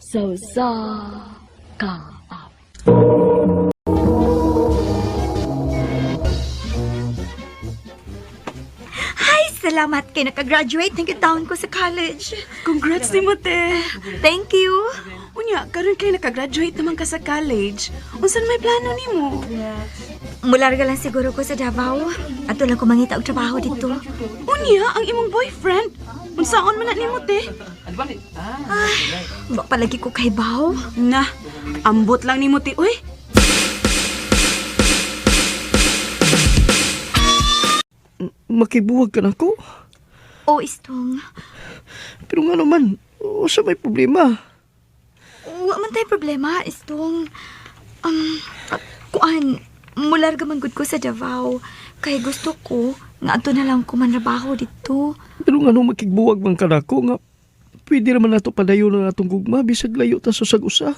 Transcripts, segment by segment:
sa ka. Ay, salamat kay nakagraduate ng taon ko sa college. Congrats ni mo, te. Thank you. Unya, karon kay nakagraduate naman ka sa college. Unsan may plano nimo? Mularga lang siguro ko sa Davao. Ato lang ko mangita og trabaho dito. Unya, ang imong boyfriend. Unsaon man na nimo, te? Wa palagi ko kay Bao. Na, ambot lang nimo, te. Uy, Makibuwag ka na ko. O istong. Pero nga naman, sa may problema. Wa man tay problema, istong. Kuan, mularga man gud ko sa Davao. Kay gusto ko nga ato na lang ko manrabaho dito. Pero nga nung makigbuwag man ka na ko nga, pwede naman nato padayon ng atong gugma, bisag layo ta susag usa.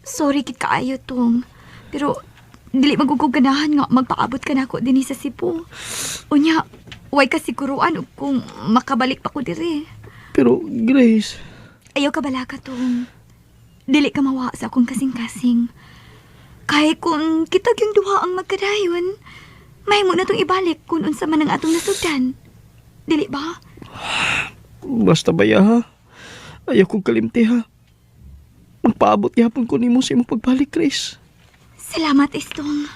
Sorry kit kaayo tong. Pero dili magugog ganahan nga magpaabot ka na ako dinhi sa Cebu. Unya, way ka siguruan og kung makabalik pa ko diri. Pero Grace, Ayaw ka bala ka tong. Dili ka mawa sa akong kasing-kasing. Kay kung kita yung duha ang magkadayon, mahimo na tong ibalik kung unsa man ang atong nasugdan. Dili ba? basta baya ha. Ayaw kong kalimti ha. Magpaabot yapon ko nimo sa imong pagbalik, Grace. Salamat, Istong.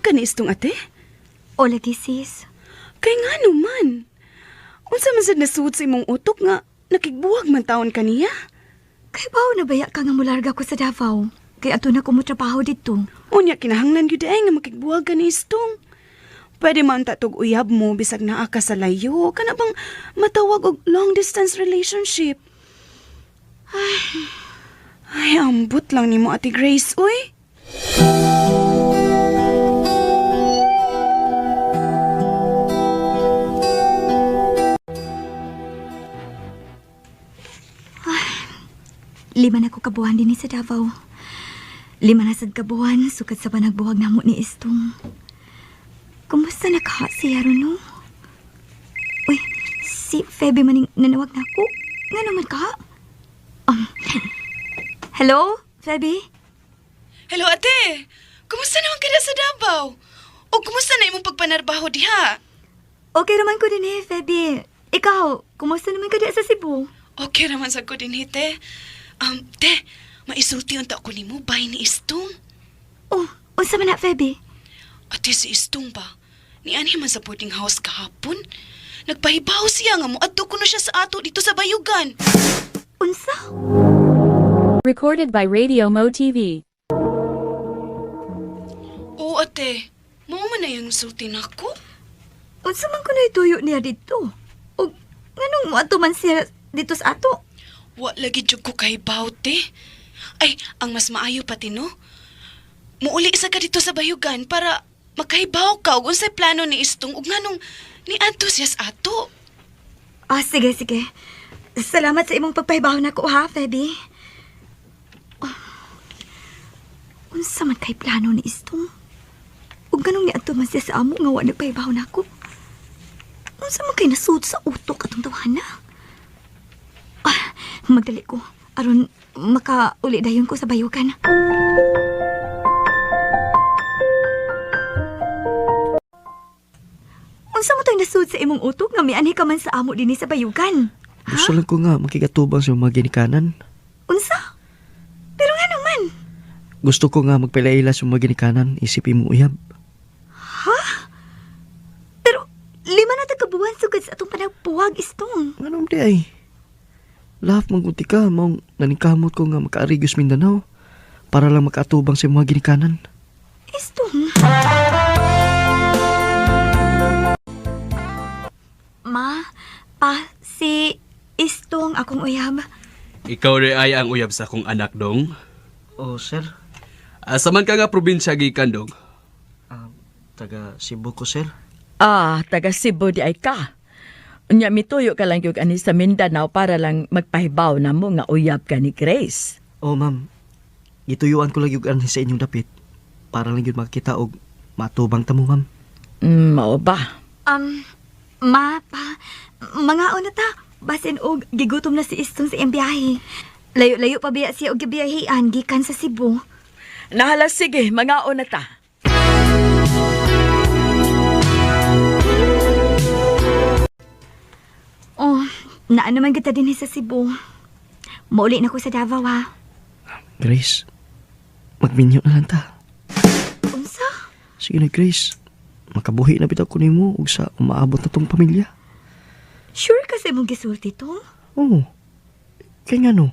kanistong ate? O lagi, sis. Kay nga naman. Unsa man sad nasuot sa imong utok nga nakigbuwag man taon kaniya? Kay bao na baya ka nga mularga ko sa Davao. Kay ato na ko mo trabaho dito. Unya kinahanglan gyud ay nga makigbuwag kanistong. Pwede man tatog uyab mo bisag naa ka sa layo. Kana bang matawag og long distance relationship? Ay, ambot lang nimo Ate Grace, uy. Lima na ko kabuhan din sa Davao. Lima na sad kabuhan sukat sa panagbuwag namo ni Istong. Kumusta na ka siya ron, no? Uy, si Feby maning nanawag na ako. Nga naman ka? Hello, Feby? Hello, ate. Kumusta naman ka na sa Davao? O kumusta na imong pagpanarbaho diha? Okay naman ko din Feby. Ikaw, kumusta naman ka di sa Cebu? Okay raman sa ko din, te. Te, maisulti unta ko nimo bay ni Istong. Oh, unsa man na, Feby? Ate, si Istong ba? Ni ani man sa boarding house kahapon. Nagpahibaw siya nga mo adto ko na siya sa ato dito sa Bayugan. Unsa? Recorded by Radio Mo TV. Oo, ate. Mao man na yung sulti nako. Unsa man ko na ituyo niya dito? O, nganong mo ato man siya dito sa ato? Wa lagi jud ko kahibaw, te. Ay, ang mas maayo pati no. Muuli isa ka dito sa Bayugan para makahibaw ka ug unsay plano ni Istong ug nganong ni adto siya sa ato. Sige, sige. Salamat sa imong pagpahibaw na ko, ha, Feby? Unsa man kay plano ni Istong? Ug ganong ni adto man siya sa amo nga wa nagpahibaw na ko? Unsa man kay nasuot sa utok atong tawhana? Magdali ko. Aron makauli dayon ko sa Bayugan. Unsa mo to'y nasuot sa imong utok nga mianhi ka man sa amo dinhi sa Bayugan? Gusto lang ko nga makigatubang sa mga ginikanan. Unsa? Pero nga naman. Gusto ko nga magpailaila sa mga ginikanan, isipin mo uyab. Pero lima na tagabuhan sugad sa atong panagpuwag, Istong. Anong di ay? Lahat manggunti ka, maong naningkamot ko nga makaarigos Mindanao para lang makaatubang sa mga ginikanan. Istong. Ma, si Istong akong uyab. Ikaw rin ay ang uyab sa akong anak, dong. Oh, sir. Saman ka nga probinsya gikan, dong. Taga Cebu ko, sir. Taga Cebu di ay ka. Unya mituyo ka lang yung ani sa Mindanao para lang magpahibaw na mo nga uyab ka ni Grace. Oh, ma'am. Gituyuan ko lang yung anhi sa inyong dapit para lang yun makakita og matubang tamo, ma'am. Mao ba? Ma, pa, mga na ta. Basin og gigutom na si Istong sa iyang biyahe. Layo-layo pa biya siya og gibiyahean gikan sa Cebu. Nahala, sige, mga una ta. Oh, naa naman kita din sa Cebu. Mauli na ko sa Davao, ha? Grace, magminyo na lang ta. Unsa? Sige na, Grace. Makabuhi na bitaw ko nimo ug sa umaabot na tong pamilya. Sure kasi mong gisulti to? Oo. Kaya nga no,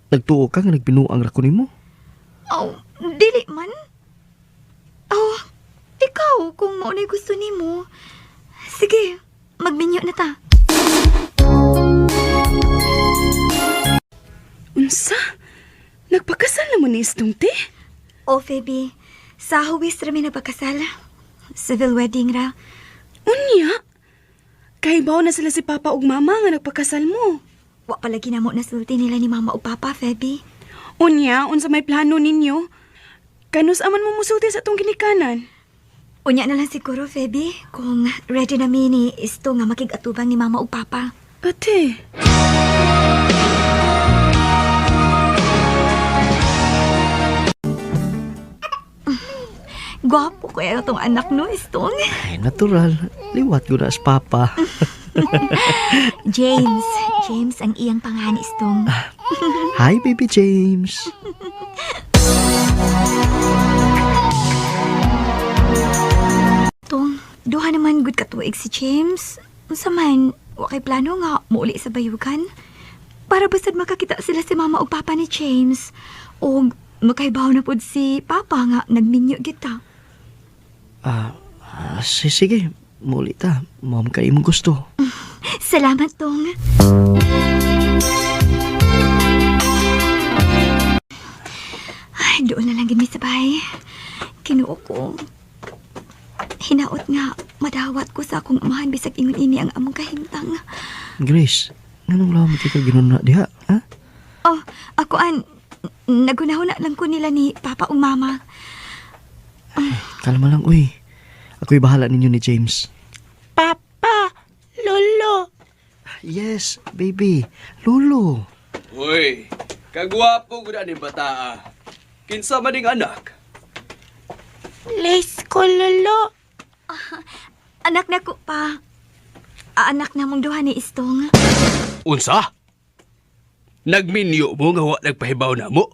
nagtuo ka nga nagbinuang ra ko nimo. Oh, dili man. Oh, ikaw, kung maunay gusto nimo. Sige, magminyo na ta. Unsa? Nagpakasal na mo ni Istong, te? Oh, Phoebe, sa huwis rami na pagkasal. Civil wedding ra. Unya? Kahibaw na sila si Papa ug Mama nga nagpakasal mo. Wa palagi na mo nasulti nila ni Mama o Papa, Phoebe. Unya, unsa may plano ninyo? Kanus aman mo musulti sa atong ginikanan? Unya na lang siguro, Phoebe, kung ready na mi ni Isto nga makigatubang ni Mama o Papa. Ate. Gwapo kaya itong anak no, Istong. Ay, natural. Liwat ko na as papa. James. James ang iyang pangalan, Istong. Hi, baby James. Tong, duha naman good katuig si James. Unsa man, wa kay plano nga muuli sa bayugan. Para basad makakita sila si Mama o Papa ni James. O makaibaw na pod si Papa nga nagminyo kita. Sige. Muli ta. Mom kayo mong gusto. Salamat, Tong. Ay, doon na lang gini sa bahay. Kinuo ko. Hinaot nga, madawat ko sa akong amahan bisag ingon ini ang among kahimtang. Grace, nganong lamang ka ginuna diha, ha? Oh, ako nagunahon na lang ko nila ni Papa o Mama. Kalma lang, uy. Ako'y bahala ninyo ni James. Papa! Lolo! Yes, baby. Lolo. Uy, kagwapo ko na ni bata. Kinsa man ning anak? Les ko, Lolo! Anak na ko pa. Anak na mong duha ni Istong. Unsa? Nagminyo mo nga wa nagpahibaw na mo?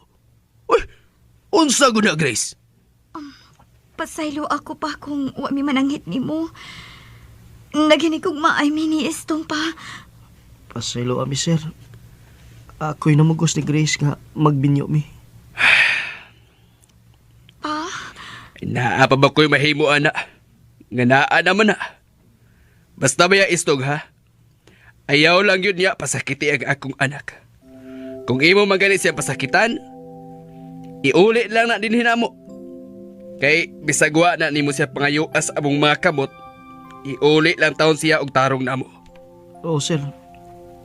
Uy, unsa guna, Grace? Pasaylo ako pa kung wa mi mananghit ni mo. Naginig kong maay mi ni Istong pa. Pasaylo ami, sir. Ako'y namugos ni Grace nga magbinyo mi. Pa? Naa pa ba ko'y mahimo, ana? Nga naa naman na. Basta ba yung istog, ha? Ayaw lang yun niya pasakiti ang akong anak. Kung imo magalit siya pasakitan, iuli lang na din hinamo. Kay bisagwa na nimo siya pangayuas among mga kamot, iuli lang taon siya og tarong namo. Oo, sir.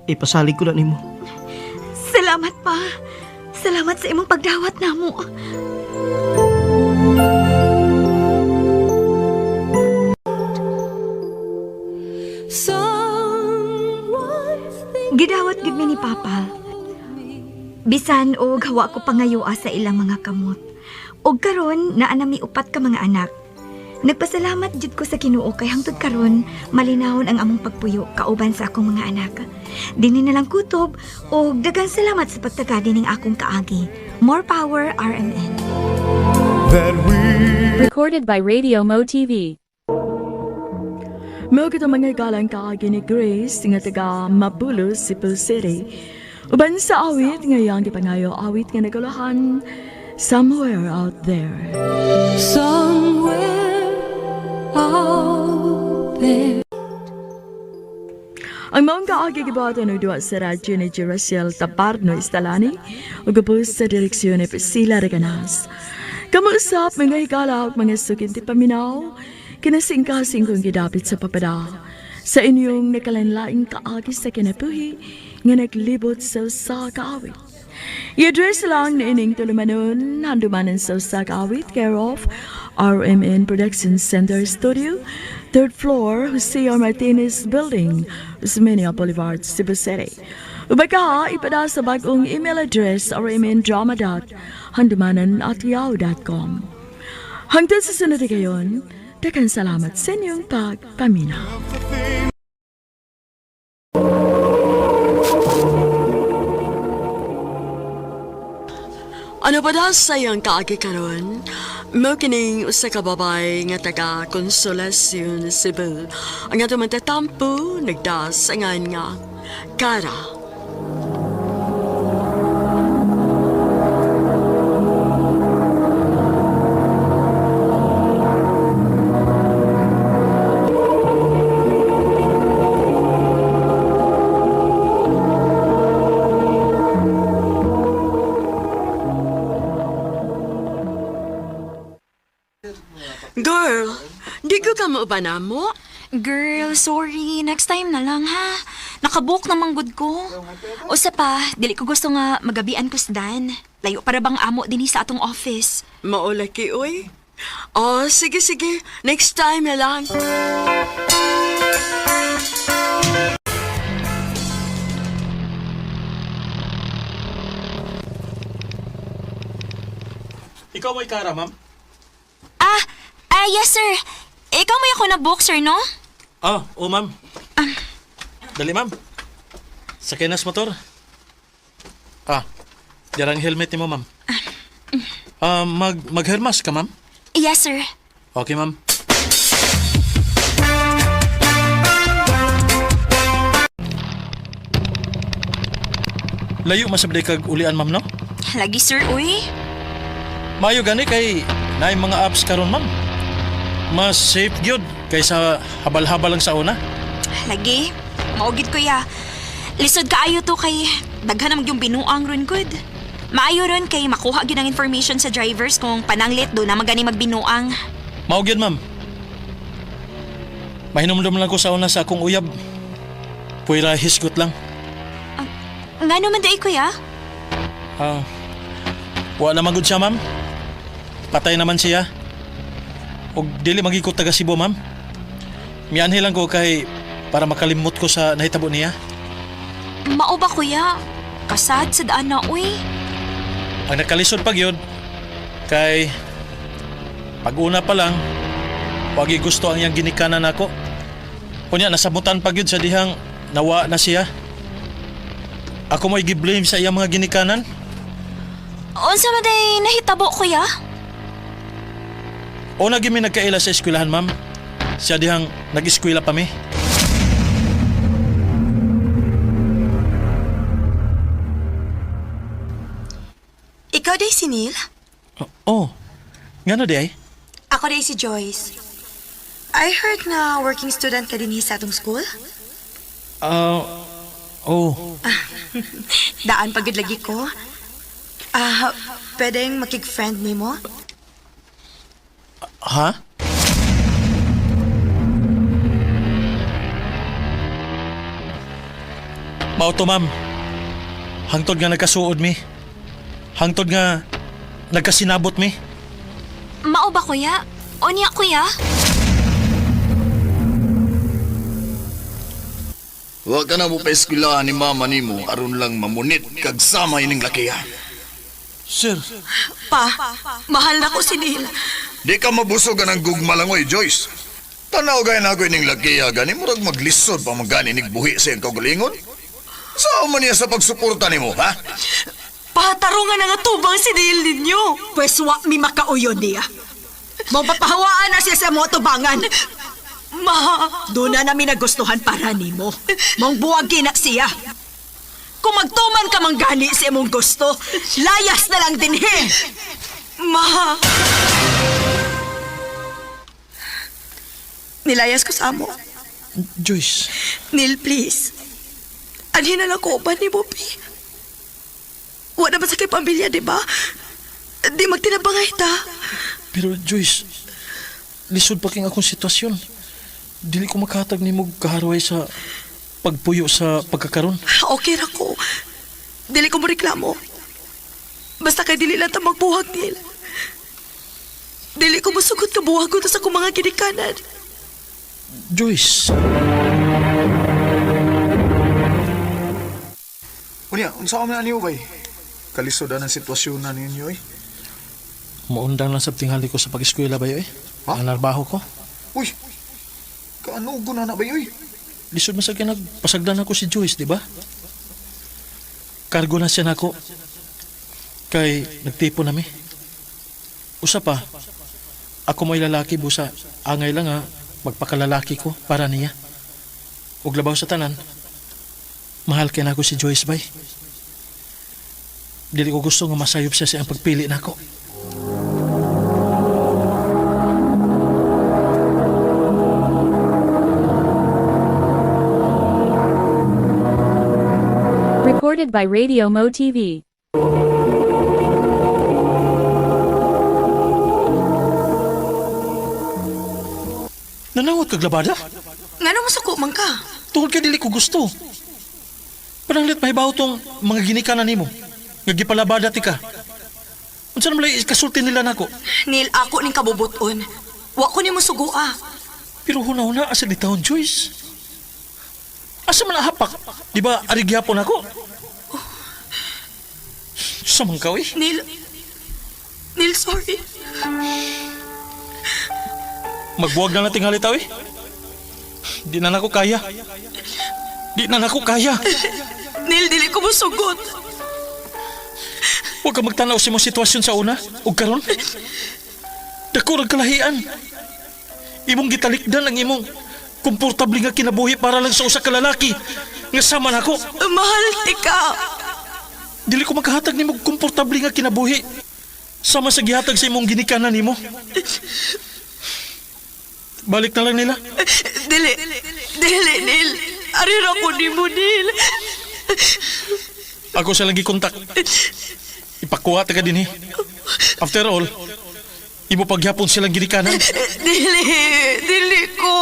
Ipasalig ko na nimo. Salamat pa. Salamat sa imong pagdawat namo. Gidawat gid mi ni Papa. Bisan og hawa ko pangayua sa ilang mga kamot. Og karon naa nami upat ka mga anak. Nagpasalamat jud ko sa Ginoo kay hangtod karon malinawon ang among pagpuyo kauban sa akong mga anak. Dinhi na lang kutob og daghang salamat sa pagtagadi ning akong kaagi. More power, RMN. Recorded by Radio Mo TV. Mao kita mga galang kaagi ni Grace nga taga Mapulus, Cebu City. Uban sa awit nga yang gipangayo awit nga nagulahan Somewhere Out There. Somewhere out there. Ang maong kaagi gibuhatan og duwa sa radyo ni Jeraciel Taparno Istalani ug gabos sa direksyon ni Priscilla Reganas. Kamusap mga higala ug mga sukinti paminaw kinasingkasing kong gidapit sa papada sa inyong nakalanlaing kaagi sa kinabuhi nga naglibot sa usa ka awit. I-address lang ni ining tulumanon handumanan sa usa ka awit care of RMN Production Center Studio third floor, Jose R. Martinez Building, Usmeña Boulevard, Cebu City. Ubaka, ipada sa bagong email address or drama.handumanan@yahoo.com. Hanggang sa sunod na gayon, daghang salamat sa inyong pagpaminaw. Ano ba daw sayang kaagi karon? Mo kining usa ka babay nga taga Consolacion, Cebu. Ang ato man tatampo, nagdas angan nga Kara. Girl, di ko ka maubana mo? Girl, sorry. Next time na lang, ha? Nakabook na manggod ko. Usa pa, dili ko gusto nga magabian ko sa Dan. Layo para bang amo din sa atong office. Maulaki, uy. Oh, sige, sige. Next time na lang. Ikaw ay Kara, ma'am? Yes, sir. Ikaw may ako na book, sir, no? Oo, ma'am. Dali, ma'am. Sakay nas motor. Jarang helmet ni mo, ma'am. Maghermas ka, ma'am? Yes, sir. Okay, ma'am. Layo masabday kag ulian, ma'am, no? Lagi, sir, uy. Mayo gani kay naay mga apps karon, ma'am. Mas safe gyud kaysa habal-habal lang sa una. Lagi. Maugid ko ya. Lisod kaayo to kay daghan namang yung binuang ron good. Maayo ron kay makuha gyud ang information sa drivers kung pananglit do na magani magbinuang. Mao gyud, ma'am. Mahinumdum lang ko sa una sa akong uyab. Puwira hisgot lang. Nga naman dahi kuya? Wala naman gud siya, ma'am. Patay naman siya. Og dili magikot taga Cebu, ma'am. Mianhi lang ko kay para makalimot ko sa nahitabo niya. Mao ba kuya? Kasad sa daan na uy. Ang nakalisod pag yun, kay pag-una pa lang, wagi gusto ang iyang ginikanan ako. Kunya, nasabutan pag yun sa dihang nawa na siya. Ako mo'y giblame sa iyang mga ginikanan. Unsa man day nahitabo kuya? O nagimi nagkaila sa eskwelahan, ma'am. Siya dihang nag-eskwela pa mi. Ikaw day si Neil? Nga na di ay? Ako day si Joyce. I heard na working student ka din sa atong school. Daan pagod lagi ko. Pwedeng makig-friend ni mo? Ha? Mao to, ma'am. Hangtod nga nagkasuod mi. Hangtod nga nagkasinabot mi. Mao ba kuya? O niya kuya? Wa ka na mo pa eskwelahan ni mama nimo aron lang mamunit kag sama ining lakihan. Sir, Pa, mahal na ko si Neil. Di ka mabusog ng gugma lang, oy, Joyce. Tanaw gaya na ako ining lakiya gani murag maglisod pa magani nigbuhi sa iyang kaugalingon. Saan man niya sa pagsuporta nimo, ha? Patarungan na nga tubang si Neil ninyo. Pwes wa mi makauyon niya. Mapapahawaan na siya sa mga tubangan. Ma, doon na namin nagustuhan para nimo. Mong buwagin na siya. Kung magtuman ka mang gani sa imong gusto, layas na lang din he. Ma. Nilayas ko sa amo. Joyce. Neil, please. Anhin na lang ko ba ni Bobby? Wala ba sa kay pamilya, di ba? Di magtinabangay ta. Pero Joyce, lisod pa king akong sitwasyon. Dili ko makahatag ni mo kaharuay sa pagpuyo sa pagkakaroon. Okay ra ko. Dili ko mo reklamo. Basta kay dili lang ta magbuhag, Neil. Dili ko masugot ka buhag ko sa akong mga ginikanan. Joyce. Unya, unsa man niyo bay? Kalisod ang sitwasyon na ninyo eh. Maundang lang sa tinghali ko sa pag-eskwela ba eh? Ha? Ang narbaho ko. Uy, kaano na ba yun? Lisod masag nagpasagdan ako si Joyce, di ba? Kargo na siya nako. Kay nagtipo nami. Usa pa, ako mo'y lalaki busa. Angay lang ha, magpakalalaki ko para niya. Ug labaw sa tanan, mahal kay nako si Joyce bay. Dili ko gusto nga masayop siya sa ang pagpili nako. Recorded by Radio Mo TV. Nanawat kag labada? Ngano masuko man ka? Tungod kay dili ko gusto. Pananglit mahibaw tong mga ginikanan nimo. Nga gipalabada ti ka. Unsa naman lay kasulti nila nako? Nil, ako ning kabubuton. Wa ko nimo sugua. Pero huna-huna asa di taon, Joyce. Asa man hapak? Di ba arigyapon ako? Samang ka, eh? Nil, sorry. Magbuwag na nating halitaw, eh. Di na nako kaya. Di na nako kaya. Nil, dili ko musugot. Huwag ka magtanaw sa imong sitwasyon sa una. O karon. Dako kalahian. Imong gitalikdan ang imong komportable nga kinabuhi para lang sa usa ka lalaki nga sama nako. Mahal ti ka. Dili ko makahatag nimo komportable nga kinabuhi sama sa gihatag sa imong ginikanan nimo. Balik na lang nila. Dili, Nil. Arira ko nimo, Nil. Ako sa lagi kontak. Ipakuha ta ka din eh. After all, imo pagyapon silang ginikanan. Dili ko.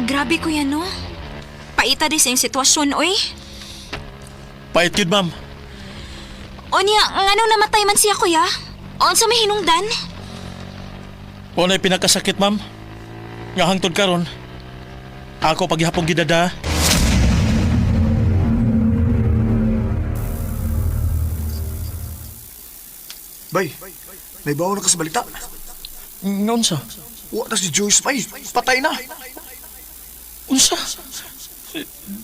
Grabe ko yan, no? Paita di sa yung sitwasyon, oy. Pait yun, ma'am. O niya, ngano namatay man siya, kuya? O sa may hinungdan? O na'y pinakasakit, ma'am. Nga hangtod karon. Ako paghihapong gidada. Bay, may bawa na ka sa balita. Unsa? Wa na si Joyce bay. Patay na. Unsa?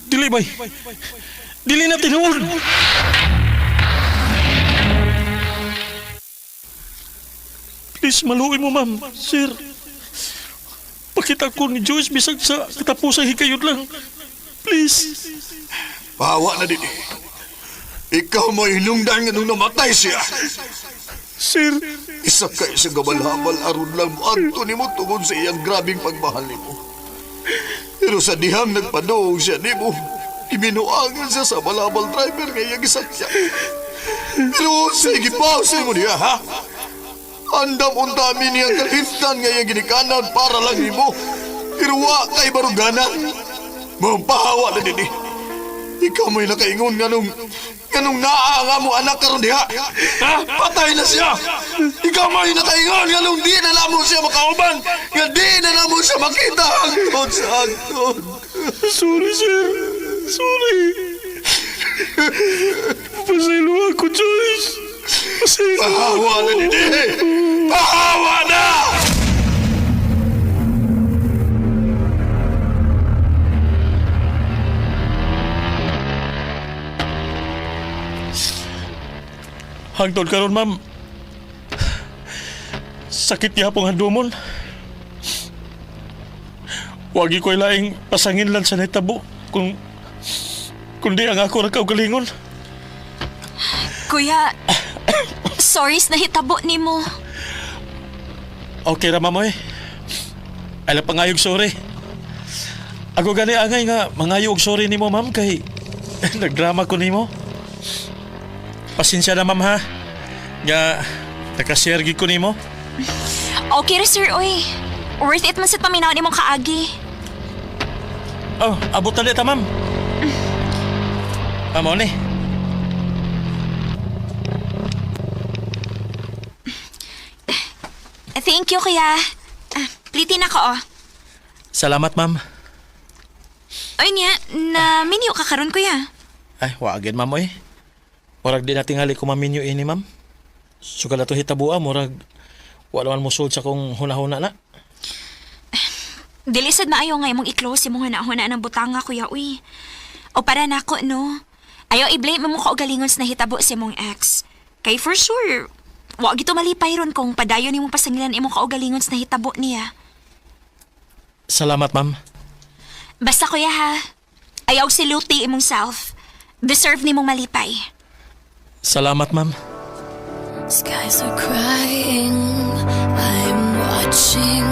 Dili bay. Dili na tinuod. Please, maluoy mo, ma'am. Sir, pakita ko ni Joyce bisag sa katapusang hikayot lang. Please. Bawa na din. Ikaw mo hinungdan nga nung namatay siya. Sir, Isa kay sa gabal-habal aron lang mo adto nimo tungod sa iyang grabing pagmahal nimo. Pero sa dihang nagpadoong siya nimo, ibinuangan siya sa balabal driver nga iyang gisakya. Pero sige pause mo niya, ha? Andam unta mi niyang kalimtan nga iyang ginikanan para lang nimo. Pero wa kay baruganan. Mampahawa na din. Ikaw mo'y nakaingon ganong naanga mo anak karon diha. Ha? Patay na siya. Ikaw mo'y nakaingon ganong di na namo siya makauban. Nga di na namo siya makita hangtod sa hangtod. sorry, sir. Sorry. Pasaylo ako, Joyce. Pasaylo ako. Pahawa na din. Pahawa na! Hangtod karon, ma'am. Sakit niya pong handumon. Wagi ko'y laing pasangin lang sa naitabo kundi ang ako nagkaugalingon. Kuya, sorry na hitabo ni mo. Okay ra, ma'am, eh. Alam pangayog sorry. Ako gani angay nga mangayog sorry nimo, ma'am, kay nagdrama ko nimo. Pasensya na, ma'am, ha? Nga nakashare gid ko nimo. Okay ra, sir, oy. Worth it man sa paminaw ni mong kaagi. Oh, abot na dito, ma'am. Amo ni. Thank you, kuya. Plitin ako, oh. Salamat, ma'am. Oy niya, na minyo ka karon, kuya. Ay, wagin, ma'am, oy. Murag di nating hali ko maminyo ini, ma'am. Sugal ato hitabua, murag wala man musod sa kong hunahuna na. Dilisad maayo nga imong i-close imong huna-huna ng butanga, kuya, uy. O para nako, no? Ayaw i-blame mo ka og galingon sa nahitabo si imong ex. Kay for sure, wa gito malipay ron kung padayon imong pasangilan imong kaugalingon sa nahitabo niya. Salamat, ma'am. Basta kuya ha, ayaw siluti imong self. Deserve nimong malipay. Salamat, ma'am. Skies are crying, I'm watching.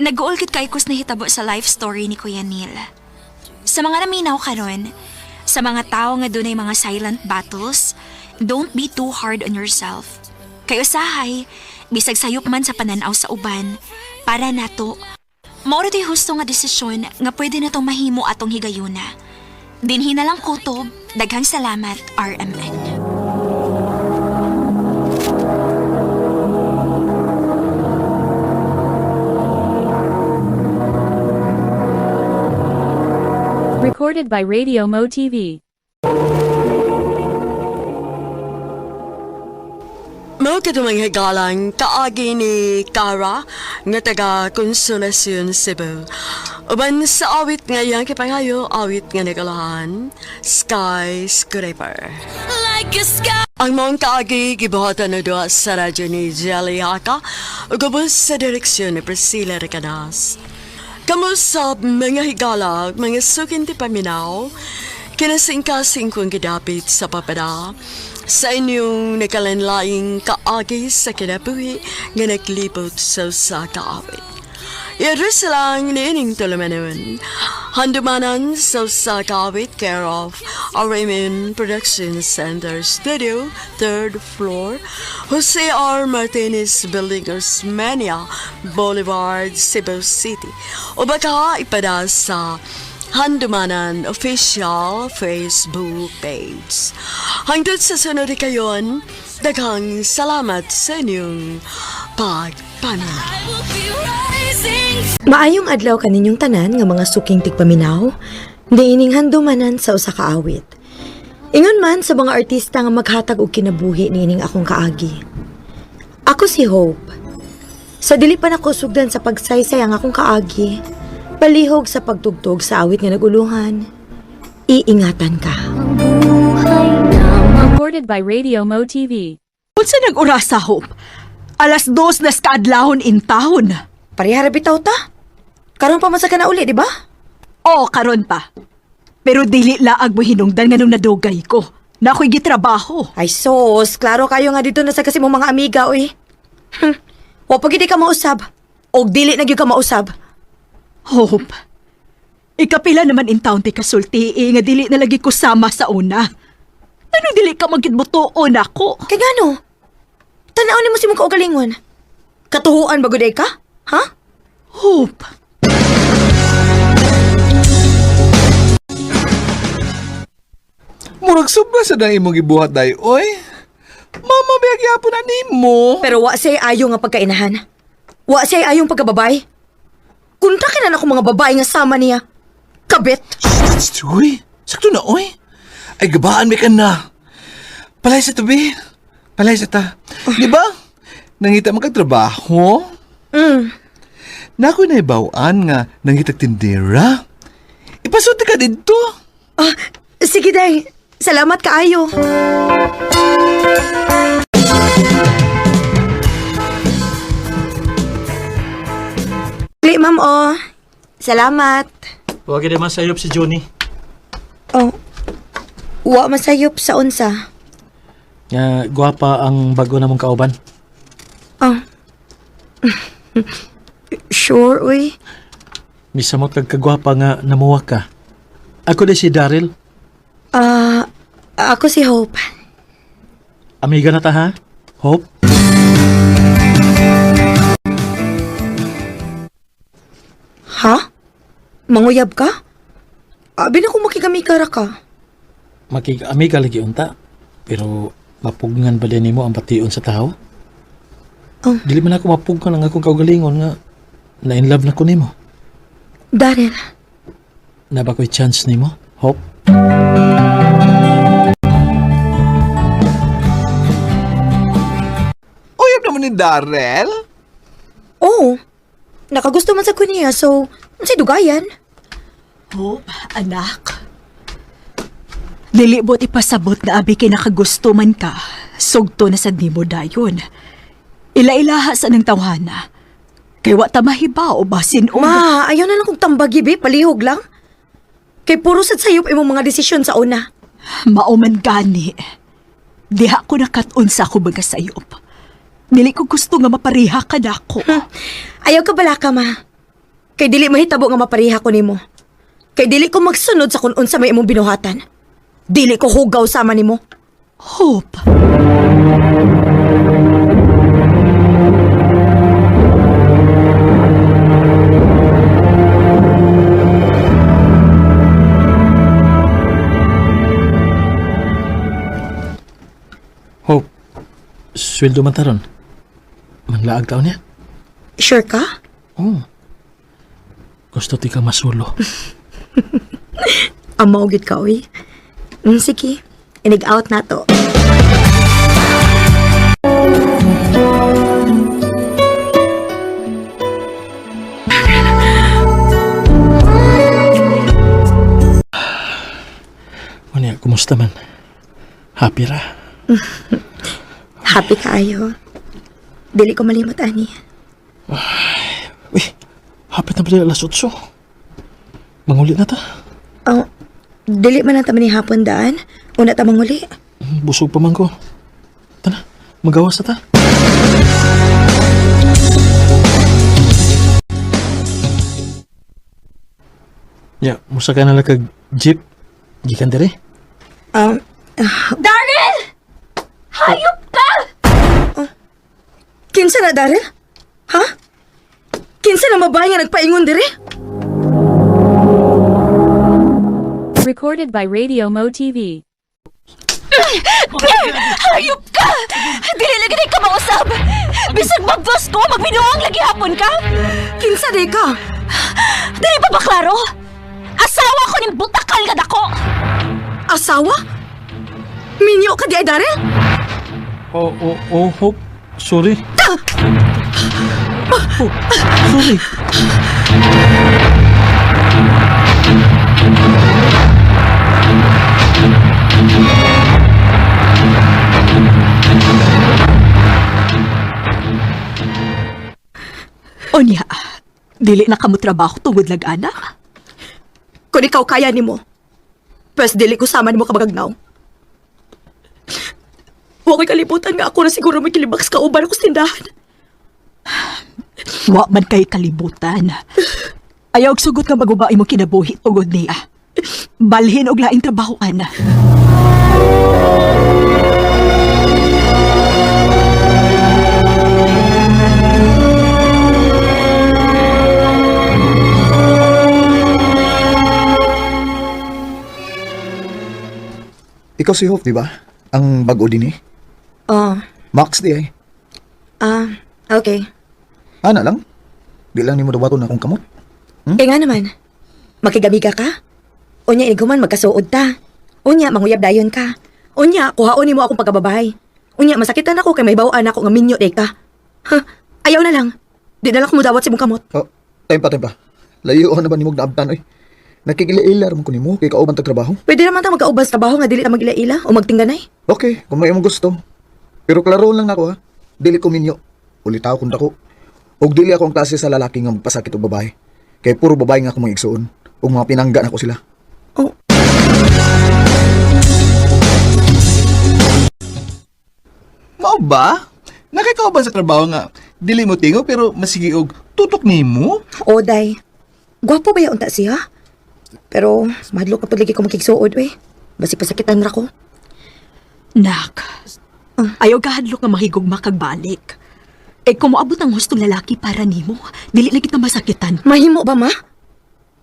Nag-uol gid kay kus nahitabo sa life story ni Kuya Neil. Sa mga naminaw karon, sa mga tao nga dunay mga silent battles, don't be too hard on yourself. Kay usahay, bisag sayop man sa pananaw sa uban, para nato, mauro to'y husto nga desisyon nga pwede na tong mahimo atong higayuna. Dinhi na lang kutob, daghang salamat, RMN. Recorded by Radio Mo TV. Mao ka mga higalang kaagi ni Cara nga taga Consolacion, Cebu. Uban sa awit nga iyang kipangayo, awit nga nagalahan, Skyscraper. Like a sky. Ang mong kaagi gibuhatan na doon sa radyo ni Jelly Haka o gabos sa direksyon ni Priscilla Recanas. Kamusta mga higala, mga sukinti paminaw, kinasingkasing kong gidapit sa papada sa inyong nakalanlaing kaagi sa kinabuhi nga naglibot sa kaawit. Yadres lang niining tulumanon. Handumanan sa kaawit care of Raymond Production Center Studio, 3rd floor, Jose R. Martinez Building, Osmeña Boulevard, Cebu City. O baka ipada sa Handumanan Official Facebook page. Hangtod sa sunod kayon, daghang salamat sa inyong pagpanunood. Maayong adlaw kaninyong tanan nga mga suking tigpaminaw, diining handumanan sa usa ka awit. Ingon man sa mga artista nga maghatag og kinabuhi niining akong kaagi. Ako si Hope. Sa dili pa nako sugdan sa pagsaysay ang akong kaagi, palihog sa pagtugtog sa awit nga naguluhan, iingatan ka. Recorded by Radio Mo TV. Unsa nag-oras sa Hope? 2:00 na sa kaadlahon in town. Parihara bitaw ta. Karon pa man sa kana uli, di ba? Oo, karon pa. Pero dili laag mo hinungdan nga nung nadugay ko. Na ako'y gitrabaho. Ay sos, klaro kayo nga dito na sa kasi mong mga amiga, oy. O pag hindi ka mausab, o dili na gyud ka mausab. Hope, ikapila naman in town ti kasulti nga dili na lagi ko sama sa una. Anong dili ka magkitbutoon ako? Kay gano? Tanaw ni mo si mong kaugalingon. Katuhuan ba guday ka? Ha? Hope. Murag sobra sa nang imong gibuhat day, oy. Mama, biyag yapon na nimo. Pero wa say ayo nga pagkainahan. Wa say ayong pagkababay. Kunta ka na ako mga babae nga sama niya. Kabit. Uy, sakto na, oy. Ay, gabaan may ka na. Palay sa tabi. Palay sa ta. Di ba? Nangita magkatrabaho? Nako'y naibawaan nga nangitag tindera. Ipasunti ka dito. Sige, day. Salamat kaayo. Ma'am, oh. Salamat. Huwag ka naman sayop si Johnny. Oh. Wa masayop sa unsa. Gwapa ang bago namong kauban. Oh. Sure, uy. Misa mo kagkagwapa nga namuwa ka. Ako na si Daryl. Ako si Hope. Amiga na ta, ha? Hope? Ha? Manguyab ka? Abi na kung makigamikara ka. Makig-amiga lagi unta. Pero mapugngan ba din mo ang bation sa tao? Oh. Dili man ako mapugkan ang akong kaugalingon nga na in love na ko nimo. Daryl, Na ba ko'y chance nimo? Hope? Uyab naman ni Darrell. oh, nakagusto man sa kuniya, so, sa dugayan. Hope, anak. Dili bo't ipasabot nga abi kay nakagusto man ka. Sugto na sa nimo dayon. Ila-ilaha sa nang tawhana. Kay wa ta mahibaw basin o... Ma, ayaw na lang kong tambagi, be. Palihog lang. Kay puro sad sayop imong mga desisyon sa una. Mauman gani. Diha ko nakatun sa ako mga sayop. Dili ko gusto nga mapariha ka na ako. Ayaw ka bala ka, ma. Kay dili mahitabo nga mapariha ko nimo. Kay dili ko magsunod sa kun-un sa may imong binuhatan. Dili ko hugaw sama nimo. Hope. Hope, sweldo man taron. Manglaag taon niya? Sure ka? Oh. Gusto ti ka masulo. Amaw gid ka, uy. Sige, inig-out na to. Ano kumusta man? Happy ra? Happy kaayo. Dili ko malimot, ani. Uy, happy na pala alas 8. Manguli na ta. Oh, dili man ang taman ni hapon daan. Una ta manguli. Busog pa man ko. Tana, magawas na ta. Ya, musa ka na lang kag jeep. Gikan dire. Daryl! Hayop ka! Kinsa na, Daryl? Ha? Kinsa na mabahay nga nagpaingon dire? Recorded by Radio Mo TV. Hayop ka! Dili lagi na ka mausap! Bisag mag-boss ko, magbinuang lagi hapon ka! Kinsa di ka? Dili pa ba klaro? Asawa ko ning butakal nga dako! Asawa? Minyo ka di ay, Daryl? Hope. Sorry. Oh, sorry. Onya, dili na kamo trabaho tungod lag anak. Kung ikaw kaya ni mo, pwes dili ko sama ni mo kabagagnaw. Huwag ko'y kalibutan nga ako na siguro may kilibaks ka uban ako sa tindahan. Wa man kay kalibutan. Ayaw og sugot nga magubaay mo kinabuhi tungod niya. Balhin og laing trabahoan. Ikaw si Hope, di ba? Ang bago din eh. Oh, Max di ay. okay. Ana lang. Di lang ni mo dawaton akong kamot. Kaya nga naman, makigamiga ka? Unya, iniguman magkasuod ta. Unya, manguyab dayon ka. Unya, kuhaon mo akong pagkababahay. Unya, masakitan ako kay may bawaan ako nga minyo day ka. Ayaw na lang. Di na lang ko mudawat sa mong kamot. Oh, time pa. Layo na ba ni mo naabtan ay? Nakikilailar mo ko ni mo kay kauban tag trabaho. Pwede naman ta magkaubas trabaho nga dili ta magila-ila o magtingganay. Okay, kung may imong gusto. Pero klaro lang nako ha. Dili ko minyo. Ulitaw kung dako. Og dili ako ang klase sa lalaki nga magpasakit og babae. Kay puro babae nga ako mga igsuon. Og mga pinangga na ko sila. Oh. Mao ba? Nakikauban sa trabaho nga dili mo tingo pero masigi og tutok nimo? O, day. Gwapo ba yaon ta siya? Pero, madlo ka lagi ko makigsuod, we. Basi pasakitan ra ko. Nak, ayaw kahadlok nga mahigugma kag balik. Kung moabot ang hustong lalaki para nimo, dili na kita masakitan. Mahimo ba, ma?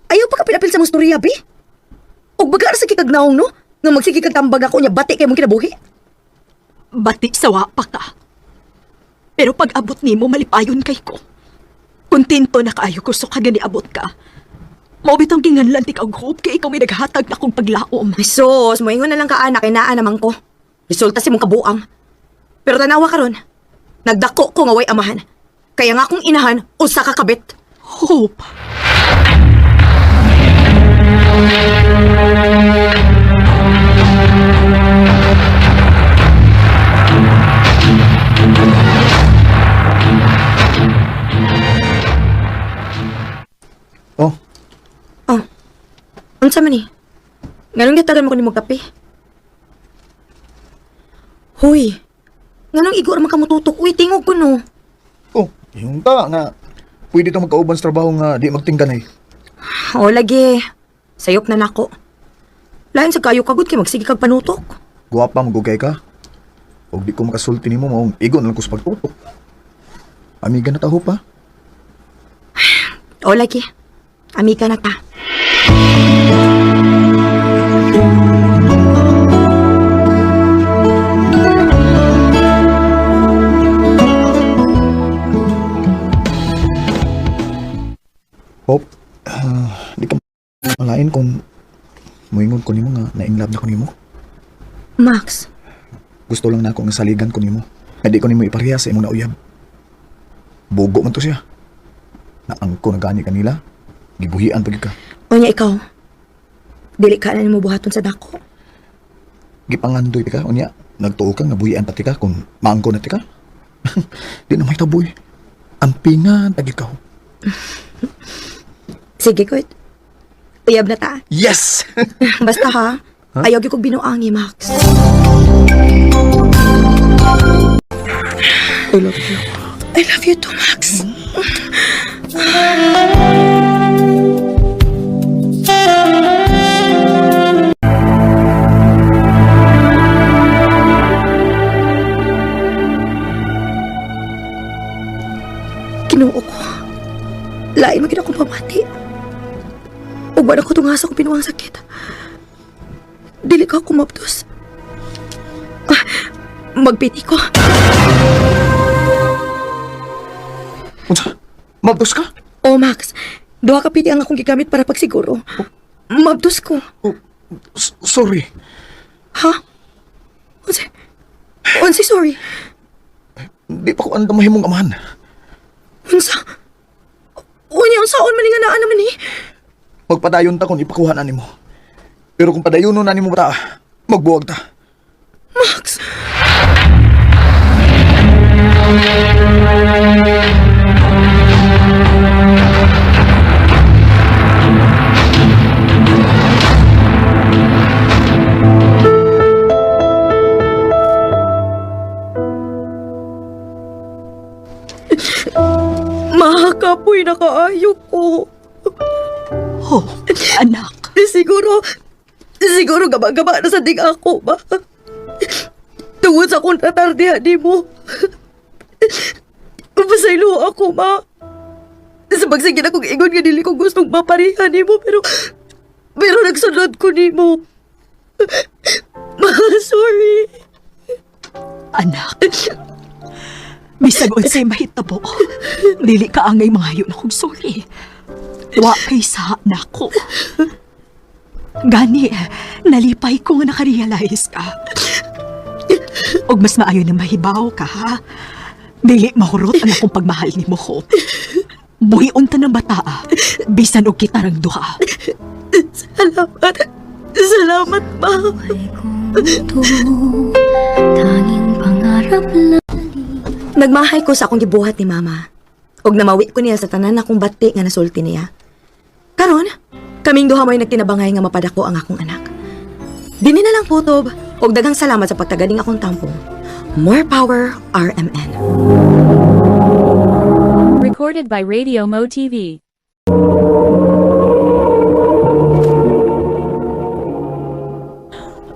Ayaw pa ka pinapil sa mong storya, be? Og baga ra sa kikagnaong, no? Nga magsige kag tambag ako niya, bati kay mong kinabuhi. Bati sawa pa ka. Pero pag abot nimo malipayon kay ko. Kontento na kaayo ko so kagani abot ka. Mao bitang ginganlan ti kag hope kay ikaw may naghatag na kong paglaom. Ay sus, moingon na lang ka anak, inaan naman ko. Resulta si mong kabuang. Pero tanawa karon, nagdako ko nga way amahan. Kaya nga akong inahan, usa ka kabit. Hope. Oh, Oh, unsa man ni? Nganong gitagan mo ko ni mo kape? Huy, nganong igor man ka mututok? Uy, tingog ko no. oh, yung ta nga. Pwede itong magkauban sa trabaho nga di magtinggan eh. O lagi, sayop na nako. Lain sa kayo kagod kay magsige kag panutok. Guwapa magugay ka. O di ko makasulti nimo maong igon na lang ko sa pagtutok. Amiga na taho pa. O lagi, amiga na ta. Hope, di ka malain kung muingon ko nimo nga na-inlove na ko nimo. Max, Gusto lang na ako nga saligan ko nimo. Nga di ko nimo ipareha sa imong nauyab. Bugo man to siya. Naangko na gani kanila. Gibuhian pag ka. unya ikaw. Dili ka na mo buhaton sa dako. Gipangandoy ka, unya. Nagtuo ka nga buhian pati ka kung maangko na ti ka. Di na may taboy. Ampingan tagi ka. Sige, good. Uyab na ta. Yes! Basta ha, ayaw gyud kog binuangi, Max. I love you. I love you too, Max. Kinuo ko. Lain magin akong pamati. Ug wala ko tungasa kung pinuwang sakit. Dili ka kumaptos. Magpiti ko. Unsa? Mabdos ka? Oh, Max. Duha ka piti ang akong gigamit para pagsiguro. Mabdos ko. Oh, sorry. Ha? Unsa sorry? Di pa ko andam mahimong amahan. Unsa? Unya, ang saon malinganaan naman eh. Magpadayon ta kung ipakuha na nimo. Pero kung padayon na nimo ta, magbuwag ta. Max! Mahakapoy na kaayo ko. Oh, anak. Siguro gaba-gaba na sa dig ako ba? Tungod sa kong tatardihan di mo. Pasaylo ako, ma. Sa pagsige na kong ingon nga dili ko gustong maparihan ni mo, pero nagsunod ko ni mo. Ma, sorry. Anak. Bisag unsay mahitabo. Dili ka angay mangayo na kong sorry. Wa kay sa nako. Gani, nalipay ko nga nakarealize ka. Og mas maayo na mahibaw ka, ha? Dili mahurot ang akong pagmahal ni mo, Hope. Buhion ta ng bataa, bisan og kita rang duha. Salamat, ma. Tanging pangarap lang. Nagmahay ko sa akong gibuhat ni mama. Og namawi ko niya sa tanan akong bati nga nasulti niya. Karon, kaming duha may nagtinabangay nga mapadako ang akong anak. Dini na lang putob, og daghang salamat sa pagtagaling akong tampong. More power, RMN. Recorded by Radio Mo TV.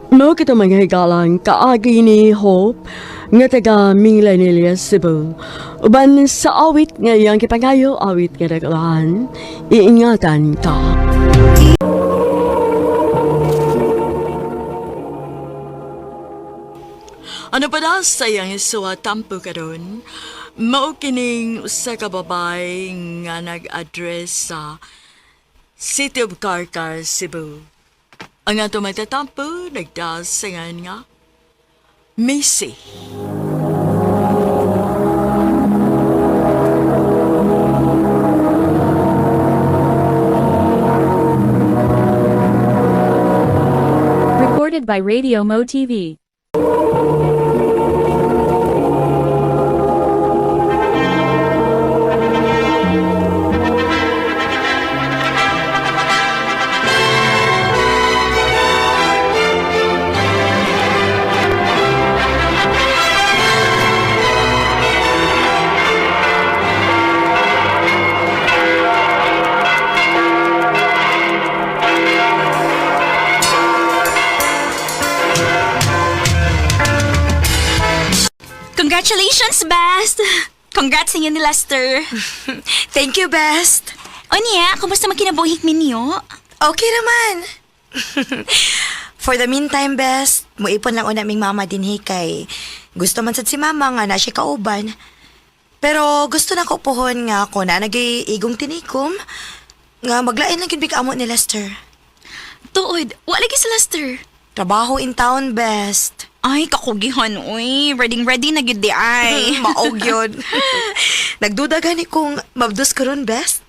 Mo kita mga higalang kaagi ni Hope nga taga Millennial Cebu. Uban sa awit nga iyang kipangayo awit nga nagalahan, iingatan ka. Ano pa na sa iyang isuwa tampo ka ron? Mao kining usa ka babae nga nag-address sa City of Carcar, Cebu. Ang ato magtatampo, nagdasangan nga, Macy. Recorded by Radio Mo TV. Congratulations, Best! Congrats sa inyo ni Lester. Thank you, Best. O niya, kumusta magkinabuhik minyo? Okay naman. For the meantime, Best, muipon lang unaming mama din kay gusto man sad si mama nga na siya kauban. Pero gusto na ko pohon nga ako na nag-igong tinikom nga maglain lang yun big amo ni Lester. Tuod, wala lagi si Lester. Trabaho in town, Best. Ay, kakugihan, uy. Ready na gid di ay. Maog yun. Nagduda gani kung mabdos ko ron, Best.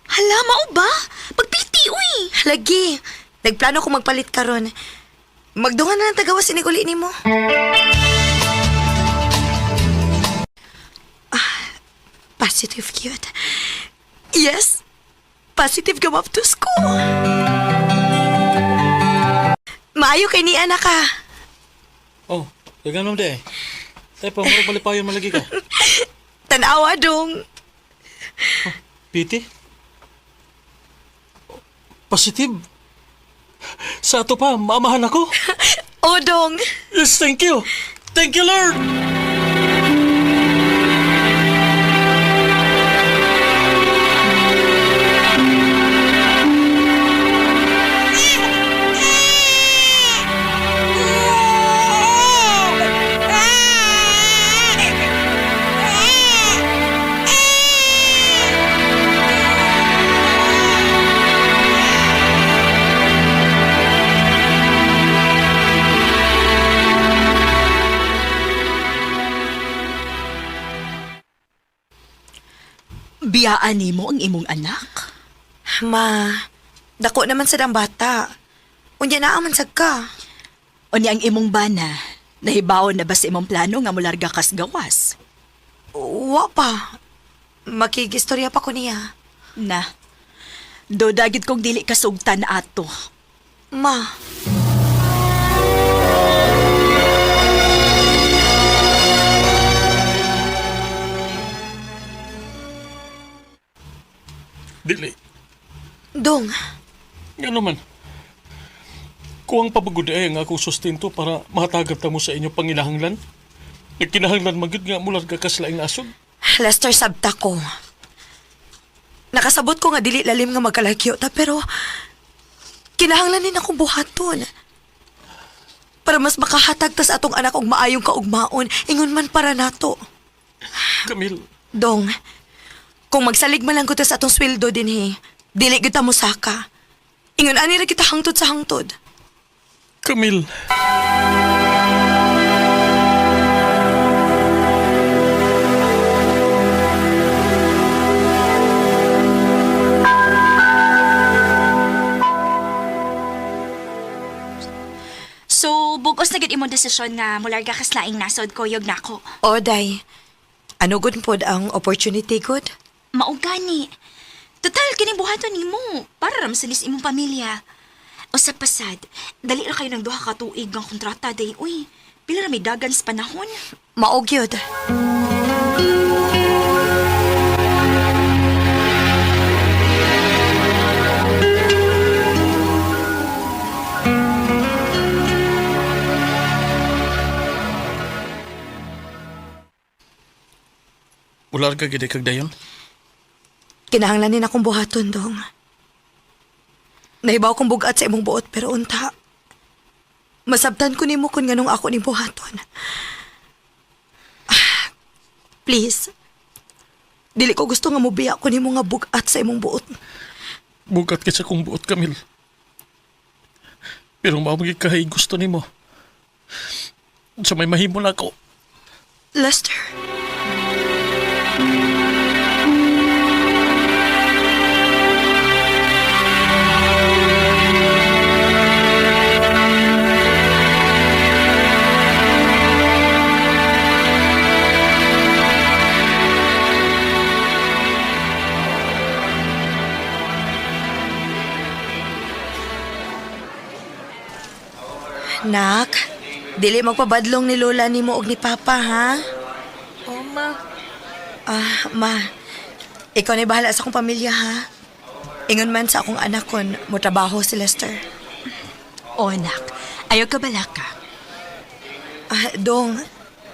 Hala, mao ba? Pagpiti, uy. Lagi. Nagplano ko magpalit ka ron. Magdungan na ng tagawas iniguli ni mo. Positive cute. Yes. Positive gamaptos ko. Maayo kay ni anak ka. Oh, gaganong de. Tay pa, murag malipayon malagi ka. Tanawa dong. Piti? Positive? Sa ato pa, maamahan ako? O dong. Yes, thank you. Thank you, Lord. Biyaan nimo ang imong anak? Ma, dako naman sa dang bata. Unya na aman sad ka. Unya ang imong bana, nahibaw na ba sa imong plano nga mularga kas gawas? Wa pa. Makigistorya pa ko niya. Na, dodagit kong dili kasugtan ato. Ma. Dili. Dong. Nga naman. Kuwang pabaguday ang akong sustento para mahatagat mo sa inyo panginahanglan. Nagkinahanglan magyud nga mularga kas laing nasod. Lester, sabta ko. Nakasabot ko nga dili lalim nga magkalagyo ta, pero kinahanglan din akong buhaton. Para mas makahatag tas atong anak og maayong kaugmaon, ingon man para nato. Camille. Dong, kung magsalig man lang ko tas atong sweldo din dili kita mo saka. Ingon ani ra kita hangtod sa hangtod. Camille. So, bugos na gid imong desisyon nga mularga kas laing nasod kuyog nako. Oday, ano gud pod ang opportunity good? Mao gani. Total kini buhaton nimo para ram sa imong pamilya. Usa pasad, dali ra kayo ng duha ka tuig ang kontrata day uy. Pila ra may dagan sa panahon. Mao gyud. Mularga gid kag dayon. Kinahanglan din akong buhaton, Dong. Nahibaw kong bugat sa imong buot, pero unta. Masabtan ko nimo kung nganong ako ni buhaton. Please, Dili ko gusto nga mubiya ko nimo nga bugat sa imong buot. Bugat ka sa kong buot, Camille. Pero mamagi kahay gusto nimo. Sa may mahimo na ako. Lester. Nak, dili magpabadlong ni Lola nimo og ni Papa, ha? Oh, ma. Ma, ikaw na bahala sa akong pamilya, ha? Ingon man sa akong anak kon mo trabaho si Lester. O anak, ayaw ka bala ka. Dong,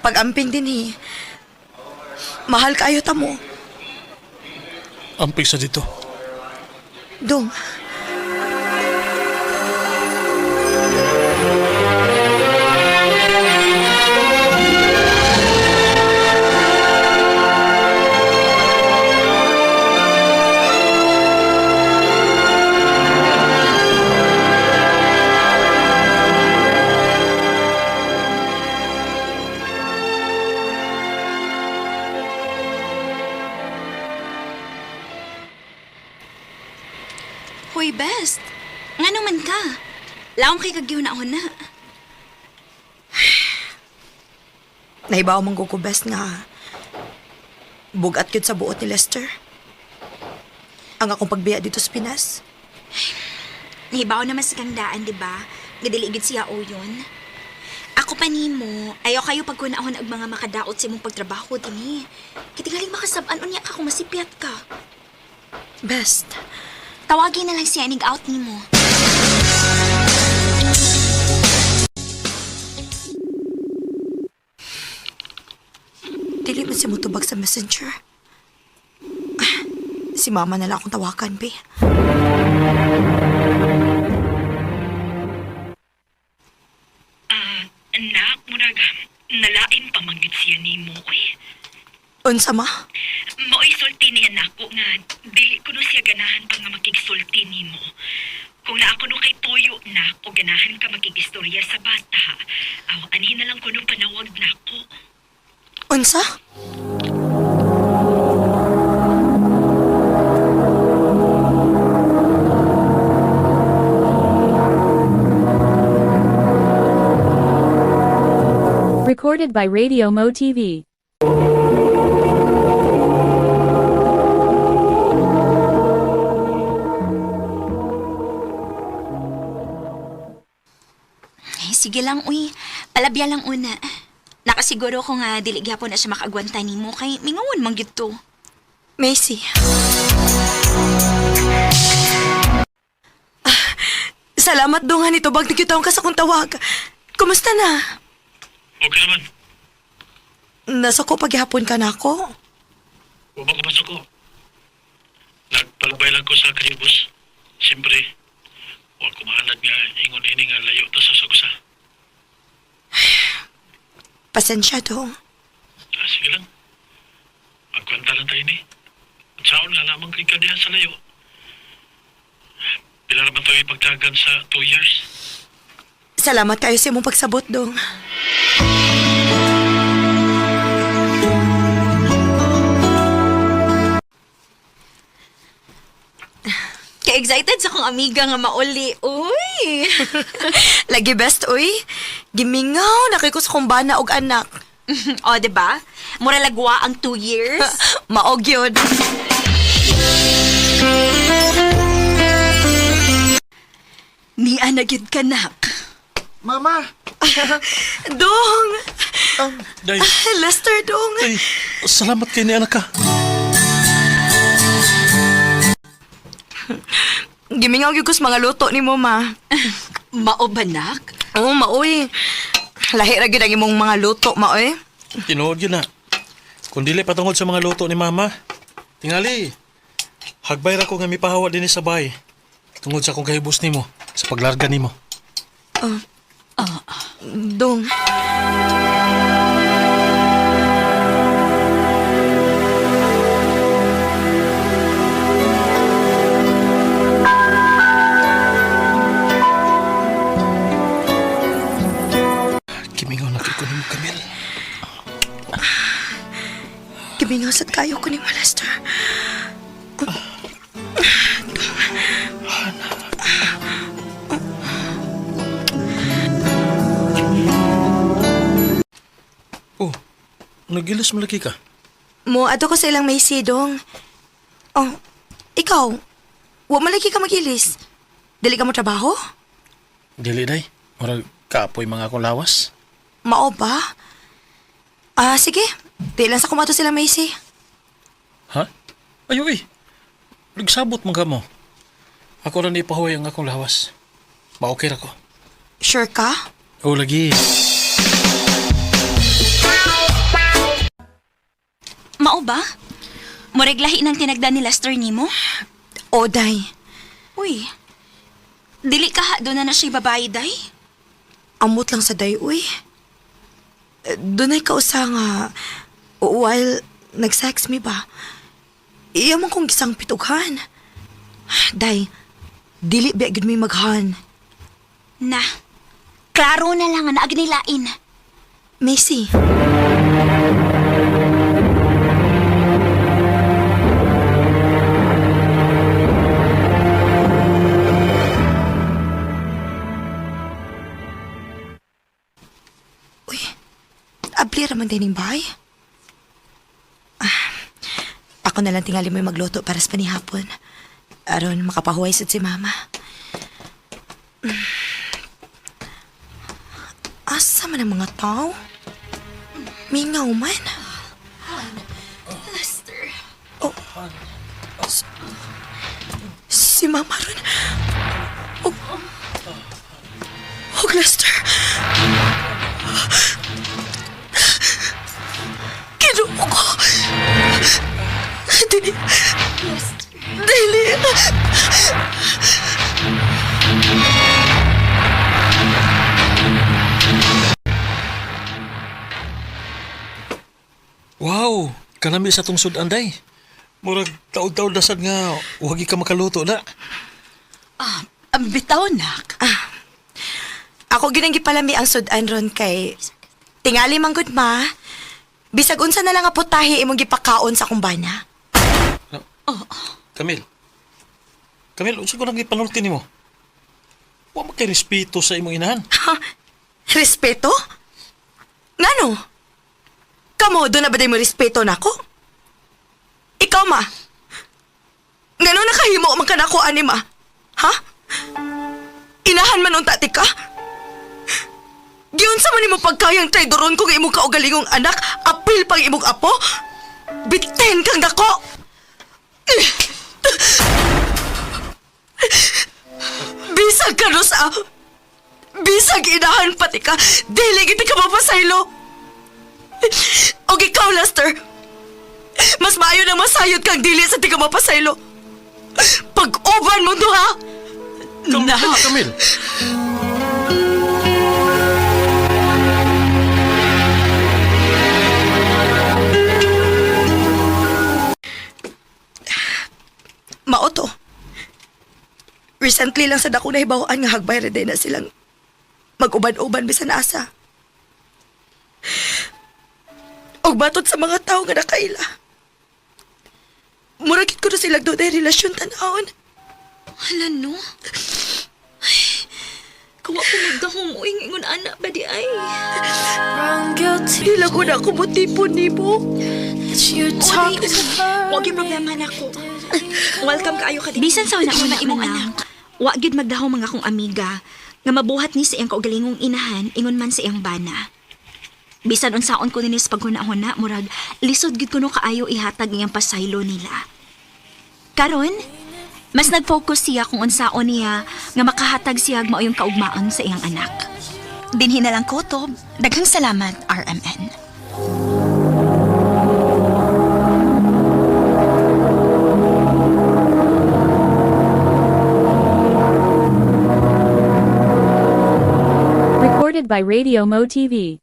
pag-amping din, mahal kaayo ta mo. Amping sa dito. Dong, Hoy, best. Nga naman ka. Laong kay kagyaw na ako na. nahibaw mong best nga bugat yun sa buot ni Lester. Ang akong pagbiya dito sa Pinas. Nahibaw naman sa kangdaan, di ba? Gadiligid siya o yun. Ako pa nimo, ayaw kayo pagkunahon ang mga makadaot sa imong pagtrabaho din Kitingaling makasab-an unya ka kung masipyat ka. Best. Tawagin na lang siya inig-out nimo. Dili man siya mutubag sa messenger. Si mama na lang akong tawakan, be. Anak, murag, nalain pa manggit siya ni mo, Unsa, ma? Mo'y sulti niya nako nga, dili ko no siya ganahan pa nga makigsulti ni mo. Kung na ako no kay Toyo na, o ganahan ka makigistorya sa bata, anin na lang ko no panawag nako. Unsa? Recorded by Radio Mo TV. Sige lang, uy. Palabya lang una. Nakasiguro ko nga dili gyapon na siya makaagwanta nimo kay mingawan man gyud to. Macy. Salamat dong nga nito bag nakita ka sa kong tawag. Kumusta na? Okay naman. Nasa ko paghapon ka na ako. Huwag ko pasok ko. Nagpalabay lang ko sa kanibus. Siyempre, huwag ko mahalad nga ingon-ini nga layo ta sa sagusa. Pasensya dong. Sige lang. Magkwanta lang tayo ni. At saan nga lamang kay diha sa layo. Pila naman tayo ipagtagan sa 2 years. Salamat kayo sa imong pagsabot dong. Ka-excited sa kong amiga nga mauli. Uy! Lagi best, uy. Gimingaw, nakiko sa kong bana og anak. O, diba? Mura lagwa ang 2 years. Maog yun. Ni anagid ka, nak. Mama! Dong! Day, Lester, dong. day, salamat kay ni anak ka. Gimingaw gyud ko sa mga luto ni mo, ma. Mao ba, nak? Oo, maoy. Lahi ra gyud ang imong mga luto, maoy. Tinuod yun na. Kung dili patungod sa mga luto ni mama, tingali, hagbay ra ko nga mipahawa din sa bahay. Tungod sa akong kahibos nimo, sa paglarga nimo. Dong. Mingaw sad kayo ko ni mo, Lester. Oh, nagilis malaki ka. Mo, ato ko sa ilang may sidong. Oh, ikaw, wa malaki ka magilis. Dili ka mo trabaho? Dili day. Murag kapoy mga akong lawas. Mao ba? Sige. Di lang sa kumato sila Macy. Ha? Ayo eh. Nagsabot mga mo. Ako rin ipahuway ang akong lawas. Ma-okay ra ko. Sure ka? O lagi. Mao ba? Moreglahi ng tinagdan ni Lester nimo? O, day. Uy, dili ka ha doon na siya babae, day? Amot lang sa day, uy. Dunay ka usa nga, while nag-sex me ba, iya man kong gisang pitughan. Day, dili ba gud may maghan. Na, klaro na lang na agnilain. Macy. Abli raman din yung bahay. Ako na lang tingali mo magluto para sa panihapon. Aron makapahuway sad si mama. Asa man ang mga tao? Mingaw man. Lester. Oh. Si mama ron. Oh, Lester. Kinuha ko. Dili. Dili. Wow! Kanami sa tungsod anday. Murag taod-taod dasad nga huwag ka makaluto na. Bitaw, nak. Ako ginang gipalami ang sudan ron kay tingali manggod ma. Bisag unsa na lang nga putahe imong gipakaon sa kumbana. Camille. Camille, unsa ko nang ipanulti nimo? Wa makay respeto sa imong inahan. Respeto? Ngano? Kamo do na ba day mo respeto nako? Ikaw ma. Ngano nakahimo man kanako ani ma? Ha? Inahan man unta ti ka? Giunsa man nimo pagkayang traidoron ko nga imong kaugalingong anak, apil pang imong apo? Biten kang dako. Bisag ka no sa... Bisag inahan pati ka, dili kita ka mapasaylo. Og ikaw, Lester, mas maayo na masayod kang dili sa di ka mapasaylo. Pag-uban mo to, ha? Camille. Mao to. Recently lang sa dako na hibawaan nga hagbay reday na silang mag-uban-uban bisan asa. Og batot sa mga tao nga nakaila. Muragit ko na silang doon ay relasyon tanahon. Hala, no? Ay, kawa ko magdahong uing ingon anak ba di ay? Hila ko na ako mutipon ni mo. Huwag yung problema na ko. Welcome kaayo ka din. Bisan sa una imong anak. Huwag yun magdahaw mga kong amiga. Nga mabuhat ni sa iyang kaugalingong inahan, ingon man sa iyang bana. Bisan unsaon ko ninis paghuna-huna, murag, lisod gid kuno kaayo ihatag iyang pasaylo nila. Karon, mas nag-focus siya kung unsaon niya nga makahatag siya mauyong kaugmaon sa iyang anak. Dinhi na lang kutob. Daghang salamat, RMN. Recorded by Radio Mo TV.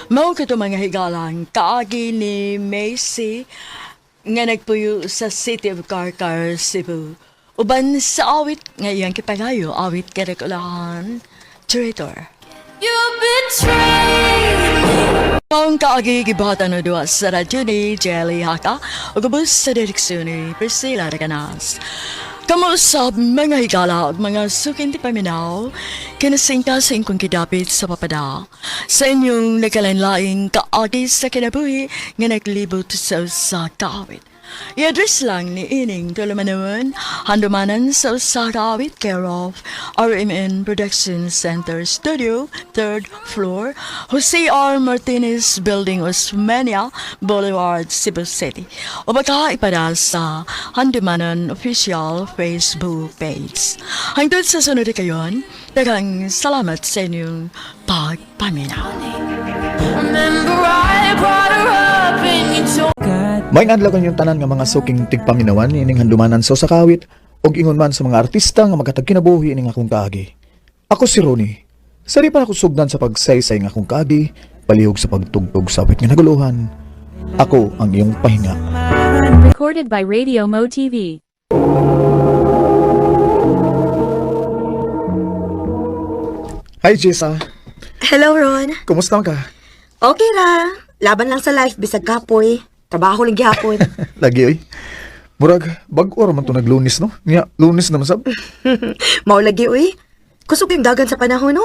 Mao kato mga higalang kaagi ni Macy nga nagpuyo sa City of Carcar, Cebu. Uban sa awit nga iyang kipagayo, awit karakulahan, Traitor. Ang kaagi gibatan na doon sa radyo ni Jelly Haka o gabos sa direksyon ni Priscilla Reganas. Kamusap mga higala at mga sukin ti paminaw, kinasingka sa inyong kidapit sa papada. Sa inyong nagkalain-laing kaagi sa kinabuhi nga naglibot sa kawit. I-address lang ni Ining Tulumanuan, handumanan sa Usakawit, care of RMN Production Center Studio, 3rd floor, Jose R. Martinez Building, Osmeña Boulevard, Cebu City. O baka ipada sa handumanan official Facebook page. Hangtod sa sunod kayon, daghang salamat sa inyong pagpaminaw. May adlaw yung tanan nga mga suking tigpaminawan ining handumanan sa sakawit og ingon man sa mga artista nga maghatag kinabuhi ining akong kaagi. Ako si Ronnie. Sari pa ako sugdan sa pagsaysay nga akong kaagi, palihog sa pagtugtog sa awit nga naguluhan. Ako ang iyong pahinga. Recorded by Radio Mo TV. Hi Jessa, Hello, Ron. kumusta ka? Okay ra. Laban lang sa life, bisag kapoy. Trabaho lang gihapon. Lagi oy. Murag bag-o ra man to naglunis no? Nya lunis naman sab. Mao lagi, uy. Kusog yung dagan sa panahon, no?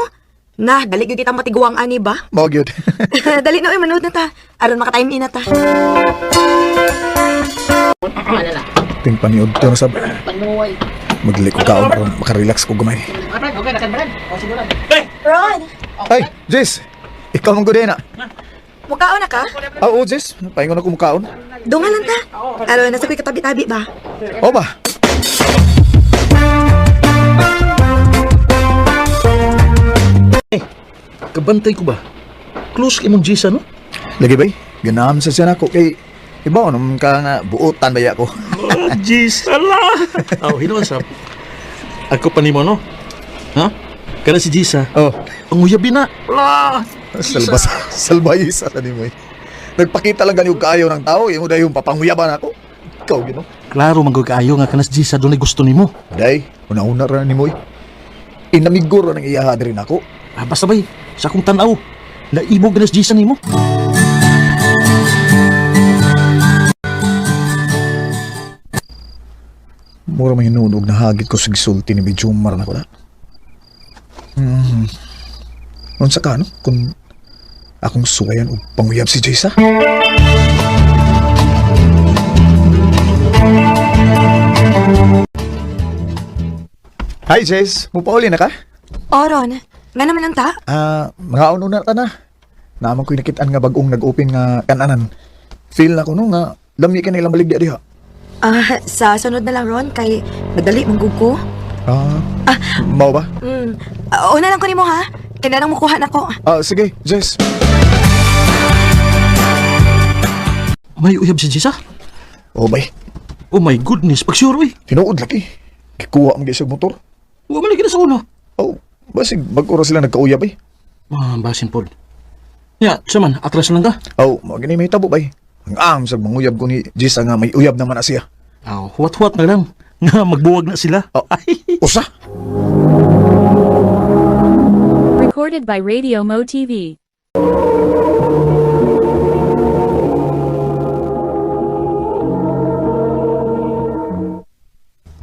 Nah, dali gyud kita matiguang ani ba? Mao gyud. Dali na, uy, manood na ta. Aron maka-time in na ta. Ting paniod to na sab. Magliko kaon aron makarelax ko gamay. Ron, Ay, Jess. Ikaw mong gudena. mukaon na ka? Oo, Jess. Paingon ako mukaon. Dunga lang ta. Aron, nasa ko'y katabi-tabi ba? O ba? Kabantay ko ba? Close kay mong Jisa, no? Lagi bay. Ganam sa siya nako kay iba naman ka nga buutan baya ko. Jisa la! Aw, hinuan sab. Ako pa nimo, no? Ha? Kana si Jisa. Oh, Ang uyabi na. La! salbayisa sa nimo. Nagpakita lang ganyo kaayo ng tao, yung dayon papanguyaban ako. Ikaw gino. Klaro magod kaayo nga kana si Jisa dunay gusto nimo. Day, una-una ra nimo. Inamiguro nang iyaha rin ako. Ah, basta bay, sa akong tanaw. Naibog na si Jisa nimo. Mura may hinunog na hagit ko sa gisulti ni Bijumar na ko na. Unsa ka, no? Kung akong suwayan o panguyab si Jessa? Hi, Jess. Mupauli na ka? O, Ron. Nga naman lang ta? Mga una ta na. Naman ko'y nakitaan nga bagong nag-open nga kananan. Feel na ko no nga lami ka na ilang baligya diha. Sa sunod na lang, Ron, kay madali manggug ko. Mau ba? Una lang ko nimo, ha? Kaya nang mukuha na ko. Sige, Jess. May uyab si Jisa? Oh, bay. Oh my goodness, pag-sure, uy. Tinuod laki. Kikuha ang gisag motor. Huwag man lagi na sa una. Oh, basig mag-ura sila nagkauyab eh. Basin pod. Ya, saman, atras lang ka. Oh, magani may tabo bay. Ang sa manguyab ko ni Jessa nga may uyab naman na siya. Huwat-huwat na lang. Nga magbuwag na sila. Usa? Recorded by Radio Mo TV.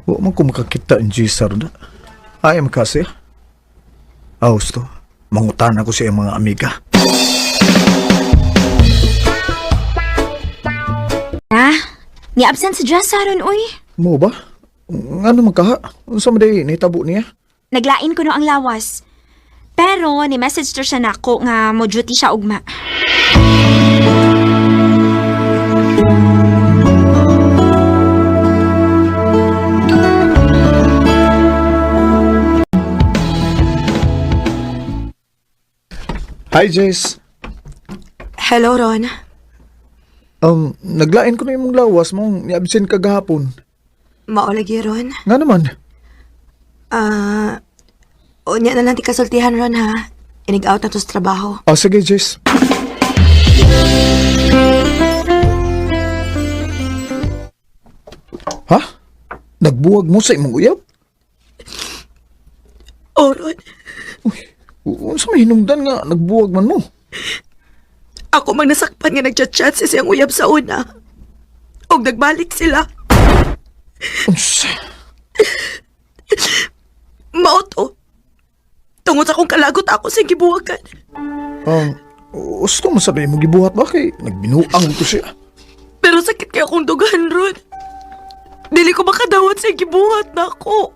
Huwag man ko makakita ang Jessa rin na. Ay, makasi. Gusto. Mangutan ako sa iyang mga amiga. Ni absent sa Jessa ron, uy. Mo ba? Ano magkaha? Unsa man day nahitabo niya? Naglain ko no ang lawas. Pero, ni message to siya nako nga mo duty siya ugma. Hi, Jess. Hello, Ron. Naglain ko na yung lawas mong ni-absent ka gahapon. Maulagi, Ron. Nga naman. Unya na lang ti kasultihan, Ron, ha? Inig-out na to sa trabaho. Sige, Jess. Ha? Nagbuwag mo sa imong uyab? Oh, Ron. Unsa may hinungdan nga nagbuwag man mo? Ako mang nasakpan nga nagchat-chat sa siyang uyab sa una. O nagbalik sila. Unsa? Mauto. Tungod sa akong kalagot ako sa gibuwagan. Gusto mo sabihin mo gibuhat ba kay nagbinuang ko siya? Pero sakit kaya akong dugan, Ron. Dili ko makadawat sa gibuhat na ako.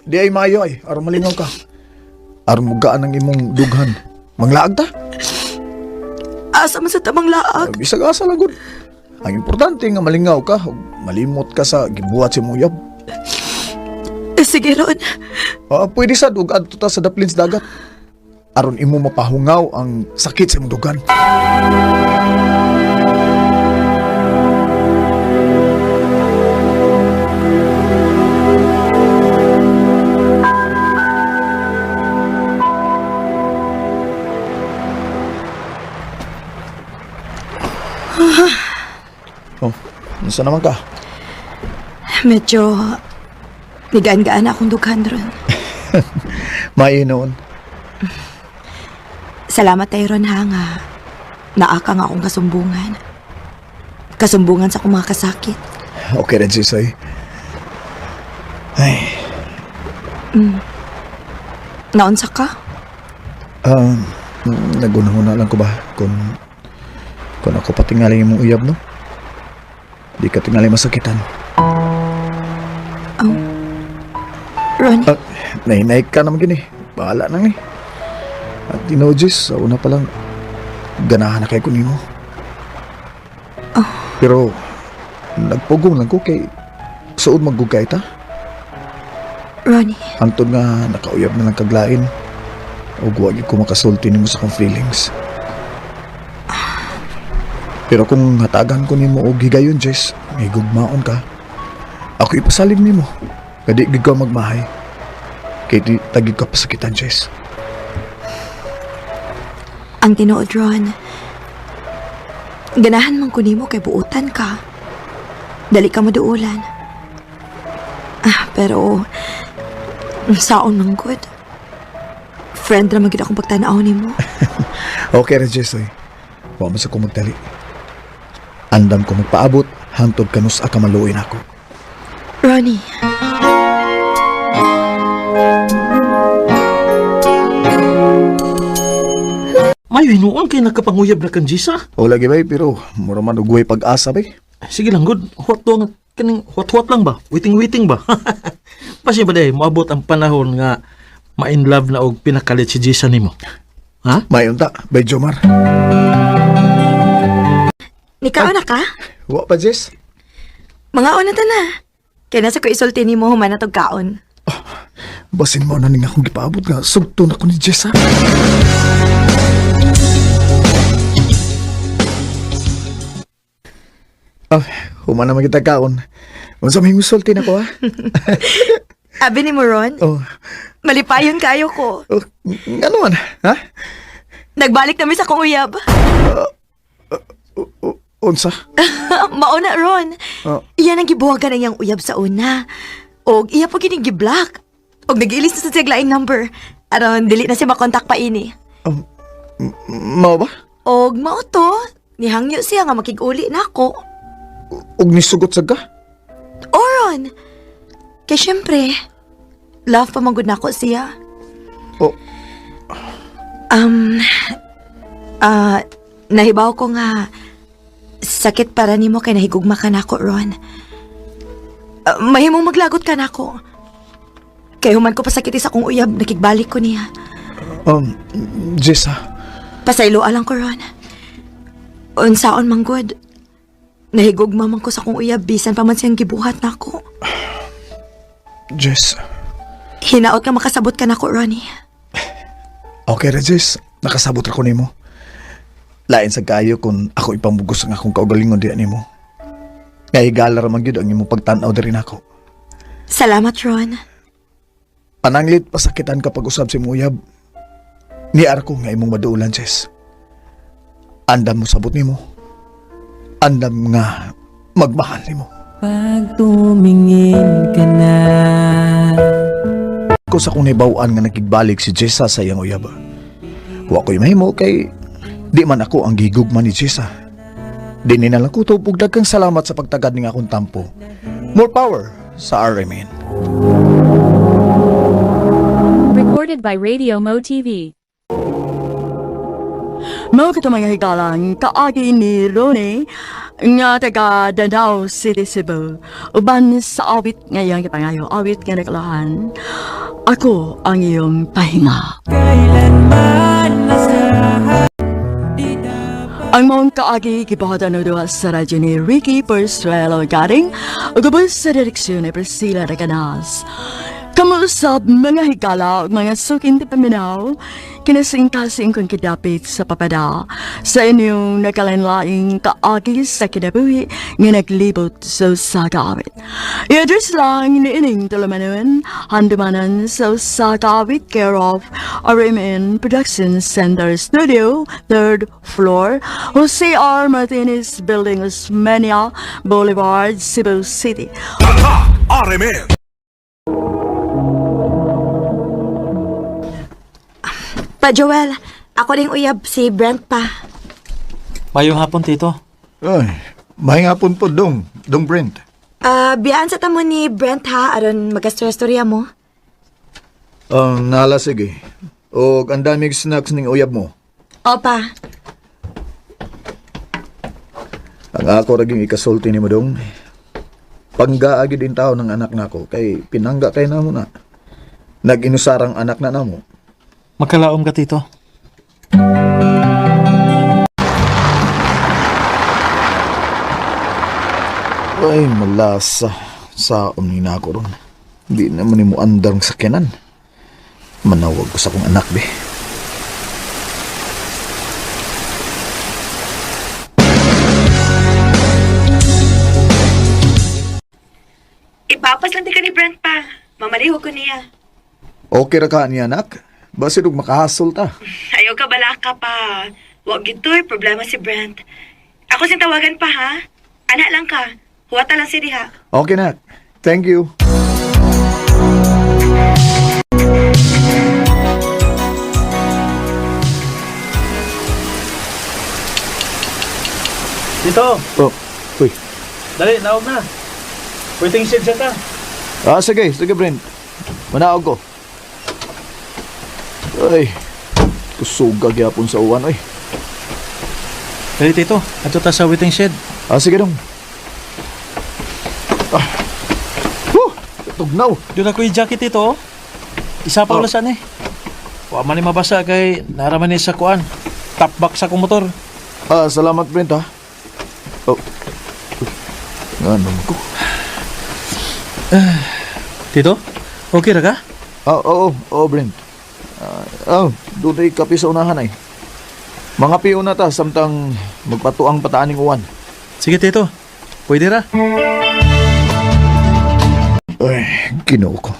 Di ay maayo ay. Aron malingaw ka. Aron mugaan ang imong dughan. Manglaag ta? Asa man sa tamang laag. Bisag asa lang gud. Ang importante nga malingaw ka. Ug malimot ka sa gibuhat si Muyab. Sige, Ron. Pwede sad ug adto ta sa daplin sa dagat. Aron imo mapahungaw ang sakit sa imong dugan. Nasa naman ka? Medyo nigaan-gaan akong dughan ron. Mainoon. Salamat tayo ron ha nga. Naaka nga akong kasumbungan. Kasumbungan sa akong mga kasakit. Okay rin, Jisay. Ay. Naunsa ka? Naguna-una lang ko ba kung ako patingali yung mong uyab, no? Di ka tingali masakitan. Ron? Nahinay ka naman gini. Bahala nang eh. At Jis, sa una pa lang, ganahan na kayo kunin mo. Pero, nagpugong lang ko kay suod maggugay ta. Ronnie. Antod nga nakauyab na lang kaglain. O guwag ko makasulti nimo sa kong feelings. Pero kung hatagan ko nimo og higayon, Jess, may gugmaon ka. Ako ipasalig nimo. Kadi gid ka magmahay. Kay di tagid ka pasakitan, Jess. Ang tinuod, Ron. Ganahan man ko nimo kay buutan ka. Dali ka maduulan. Pero saon man good. Friend ra magid akong pagtanaw nimo. Okay ra, Jess, oy. Wa man sa ko magdali. Andam ko magpaabot hantod kanus ka maluoy nako. Ronnie. May hinuon kay nagkapanguyab na kan Jisa. O lagi bay, pero mura man ugway pag-asa bay. Sige lang, good. Hot lang ba? Waiting ba? Pasi ba day, moabot ang panahon nga ma-in love na og pinakalit si Jisa nimo. Ha? Mayon ta, bay Jomar. Nikaon na ka? Wa pa, Jess. Mga na ta na. Kaya nasa ko isulti nimo human na tog kaon. Basin mo na ning akong gipaabot nga sugto na ko ni Jess, ha? Human naman kita kaon. Unsa may musulti na ko, ha? Abi ni mo, Ron? Malipayon kayo ko. Ano man, ha? Nagbalik kami sa kong uyab. Unsa? Mauna, Ron. Iyan ang gibuhagan ang iyang uyab sa una. Og iya po gining giblock. Og nag-ilis na sa siya laing number. Aron, dili na siya makontak pa ini. Mao ba? Og mao to. Nihangyo siya nga makig-uli na ako. Og nisugot sa ka? Ron. Kaya syempre, love pa manggod na ako siya. Nahibaw ko nga sakit para nimo kay nahigugma ka nako, Ron. Mahimong maglagot ka nako. Kay human ko pasakit sa akong uyab, nakigbalik ko niya. Jess, ha? Pasaylo alang ko, Ron. Unsaon manggod. Nahigugma man ko sa akong uyab, bisan pa man siyang gibuhat nako. Jess. Hinaot ka makasabot ka nako, Ronnie. Okay ra, Jess. Nakasabot ra ko nimo. Lain sa kayo kung ako ipambugos ang akong kaugalingon diyan nimo. Kaya higala ramang yun ang imong pagtanaw din ako. Salamat, Ron. Pananglit pasakitan kapag usab si Muyab. Niar ko nga imong maduulan, Jess. Andam mo sabot nimo. Andam nga magmahal nimo. Pag tumingin ka na ko sa kung nibawaan nga nakigbalik si Jessa sa iyang uyab. Wa ko'y mahimo kay di man ako ang gigugma ni Jessa. Di ni nalang ko to pugdag kang salamat sa pagtagad ni akong tampo. More power sa RMN. Recorded by Radio Mo TV. Mao kita mga hikalang kaagi ni Ronnie nga taga Danao City, Cebu. Uban sa awit ngayong ipangayo, awit nga naglahan. Ako ang iyong pahinga. Ang mong kaagi kipahotan no doha sa radyo ni Ricky Persuelo Garing ugabos sa direksyon ni Priscilla Reganas. Kamusap mga higala ug mga suking ti paminaw kinasing-kasing kong kidapit sa papada sa inyong nakalanlaing kaagi sa kinabuhi nga naglibot sa sagawit. I-address lang ni ining tulumanon handumanan sa sagawit care of RMN Production Center Studio, 3rd floor, Jose R. Martinez Building, Osmeña Boulevard, Cebu City. RMN! Pa Joel, ako ding uyab si Brent pa. Mayong hapon, Tito. Ay, may nga po Dong Brent. Biyaan sa tamo ni Brent ha, aron magastorya mo. Nala sige. O ang daming snacks ning uyab mo. Opa. Ang ako raging ikasulti ni mo Dong. Panggaagi din tao ng anak nako kay pinangga kay namo na. Nag-inusarang anak na namo. Magkalaom ka, Tito. Ay, malasa. Sa ni na ako ron. Di naman mo andang sakyanan. Manawag ko sa kong anak, be. Ipapas lang di ka ni Brent pa. Mamaliho ko niya. Okay ra ka niya, anak? Basi nung makahasol ta. Ayaw ka bala ka pa. Huwag gito'y problema si Brent. Ako sing tawagan pa ha. Anak lang ka. Huwata lang si diha. Okay, nak. Thank you. Tito, Oh, uy. dali, naog na. Waiting shed siya ka. Sige, Brent. Manaog ko. Ay, kusuga gyapon sa uwan, oy. Dali, Tito. Ato ta sa waiting shed. Sige dong. Tugnaw. Doon ako yung jacket, Tito. Isa pa ulasan eh. Wa man ni mabasa kay naraman ni sa kuan. Tapbak sa kong motor. Salamat, Brent, ha. Oh. Ano ko? Tito, okay ra ka? Oo, Brent. Doon ay kape sa unahan ay. Mga piyo na ta, samtang magpatuang pataaning uwan. Sige, Tito. Pwede ra. Ay, ginoo ko.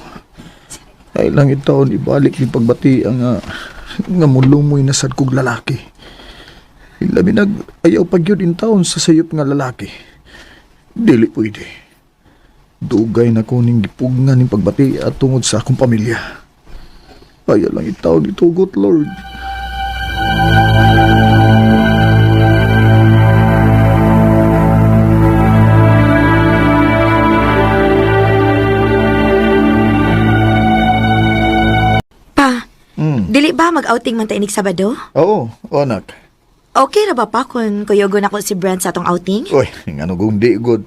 Ay lang itaon ibalik ni pagbati ang nga mulumoy na sad kog lalaki. Ilabi ayaw pagyud in taon sa sayop nga lalaki. Dili pwede. Dugay na ko ning gipugngan ning pagbati at tungod sa akong pamilya. Ay lang itaon itugot, Lord. Dili ba mag-outing man ta inig Sabado? Oo, anak. Okay ra ba pa kung kuyogon ako si Brent sa atong outing? Uy, ano kung di good.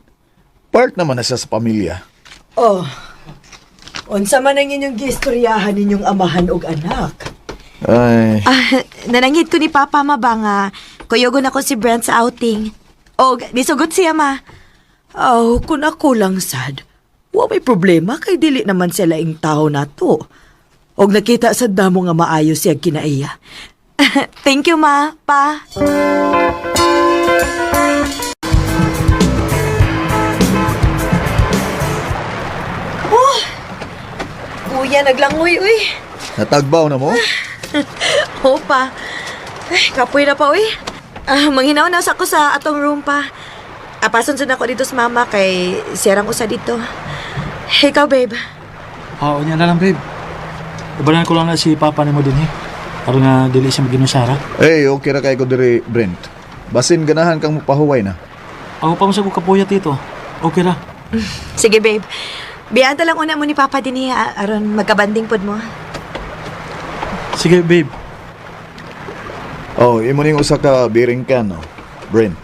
Part naman na siya sa pamilya. Oh, unsa man ang inyong gistoryahan ninyong amahan og anak? Ay, Nanangit ko ni Papa ma ba nga kuyogon ako si Brent sa outing. O, nisugot siya ma. Oh, kung ako lang sad. Wa may problema kay dili naman sila ing tao na to. Og nakita sa damo nga maayo siya kinaiya. Thank you ma, pa. Oh! Kuya, naglangoy, uy. natagbaw na mo? Opa. Ay, kapoy na pa, uy. Manghinaw na ako sa atong room pa. Apason sa ako dito sa mama kay siyarang usa dito. Ikaw, babe. Oo, niya na lang, babe. Ibalan ko lang na si Papa ni mo din para nga dili siya maginusara. Okay ra kay ko diri, Brent. Basin ganahan kang mupahuway na. Ako pa mo sa kapuyat dito. Okay ra. Sige, babe. Biyanta lang una mo ni Papa din aron magkabanding pod mo. Sige, babe. Imo ning usa ka bearing can, no? Brent.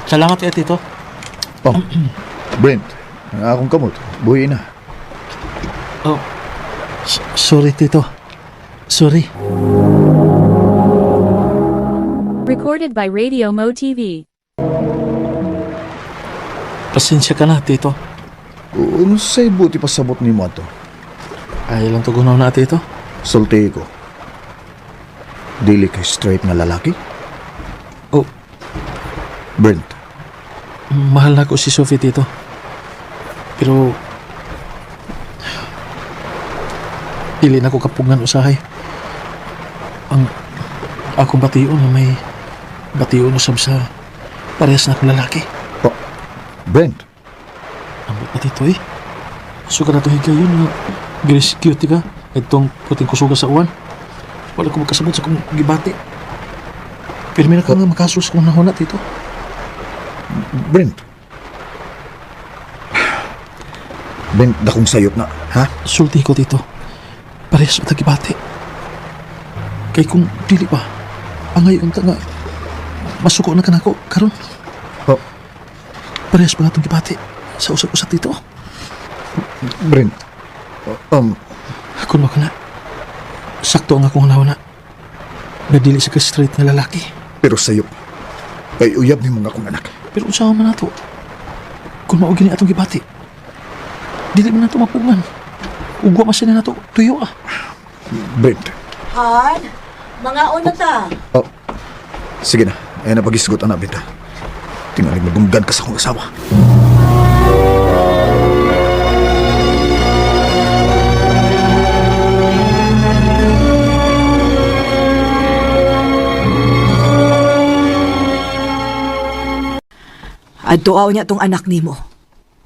Salamat kay Tito. Brent, ang akong kamot. Buhi na. Sorry, Tito. Sorry. Recorded by Radio Mo TV. Pasensya ka na, Tito. Unsay buti pasabot nimo ato? Ay lang to gunaw na, Tito. Sulti ko. Dili kay straight nga lalaki? Brent. Mahal na ko si Sophie, Tito. Pero dili na ko kapugngan usahay. Ang akong bation na may bation usab sa parehas na akong lalaki. Brent. Ambot na, Tito, suka na ito higayon na grace cute ka. Itong puting kusuga sa uwan. Wala ko magkasabot sa kong gibati. Pero may ka nga makasus kung nahuna, Tito. Brent, dakong sayop na, ha? Sulti ko, Tito. Parehas na tagibati. Kay kung dili pa, ang ngayon nga, masuko na ka na ko, karon. Parehas pa nga itong gibati sa usap-usap, Tito. Brent, Kung ka na, sakto ang akong nauna. Nadili sa ka-straight na lalaki. Pero sayop, kay uyab ni mga akong anak. Pero usawa man nato. Kung maugin ni atong gibati, dili man nato mapungan. Ugwa man siya na nato, tuyo Brent. Han, mga una ta. Sige na, ayan na pag-isgot ang nabita. Tingaling madunggan ka sa akong asawa. Adtuaw niya tong anak nimo.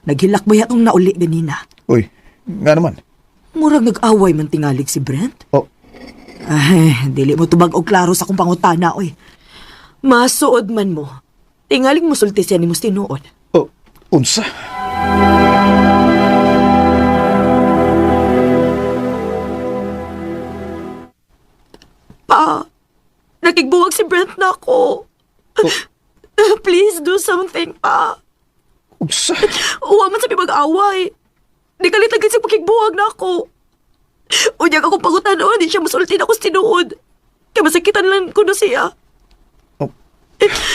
Naghilakbay atong nauli ganina. Uy, nga naman. Murag nag-away man tingalig si Brent. Ay, dili mo tubag og klaro sa akong pangutana, oy. Masuod man mo. Tingaling mo sulti siya ni mo tinuod. Unsa? Pa, nakigbuwag si Brent na ako. Please do something, pa. Unsa? Uwa man sabi mag-away. Di kalit lagi siya pakigbuwag na ako. Unyag akong pangutanon, di siya masulti na ako tinuod. Kaya masakitan lang ko na siya.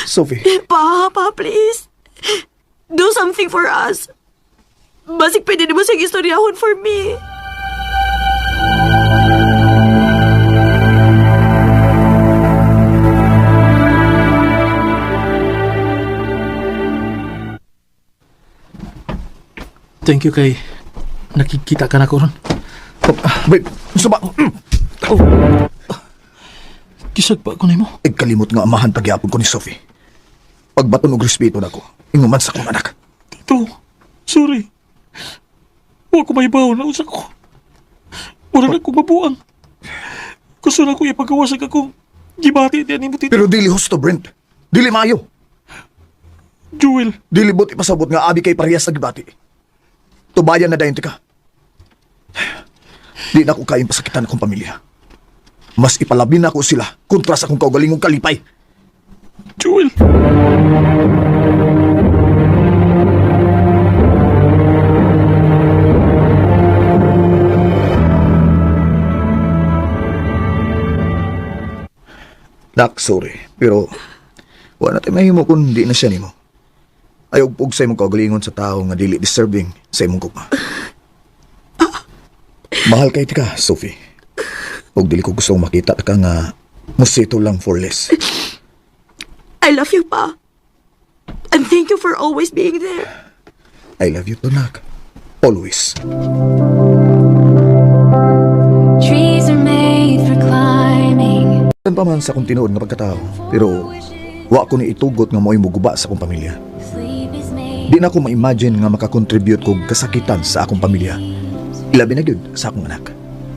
Sophie. Pa, please. Do something for us. Basig pwede na mo siyang istoryahon for me. Thank you kay nakikita ka na ko ron. Babe, unsa ba? Kisag pa ako na mo. Kalimot nga amahan pagyapon ko ni Sophie. Pagbaton og respeto na ko, inguman sa kong anak. Tito, sorry. Huwag ko maibaw na usa ko. Wala na akong mabuang. Gusto na ko ipagawasan akong gibati din mo, Tito. Pero dili husto, Brent. Dili maayo. Jewel. Dili bot ipasabot nga abi kay parehas na gibati. Tubayan na dayon ka. Di na ko kayang pasakitan akong pamilya. Mas ipalabi na ako sila kontra sa akong kaugalingong kalipay. Jewel. Nak, sorry. Pero wala natin mahimo kung di na siya nimo. Ayaw pug sa imong kaugalingon sa tao nga dili deserving sa imong gugma. Mahal kay tika, Sophie. Huwag dili ko gustong makita ka nga musito lang for less. I love you, Pa. And thank you for always being there. I love you too, Nak. Always. Trees are made for climbing. Tan pa man sa kong tinuod nga pagkatao, pero wa ko ni itugot nga mo'y muguba sa akong pamilya. Di na ko ma-imagine nga makakontribute kog kasakitan sa akong pamilya. Ilabi na gyud sa akong anak.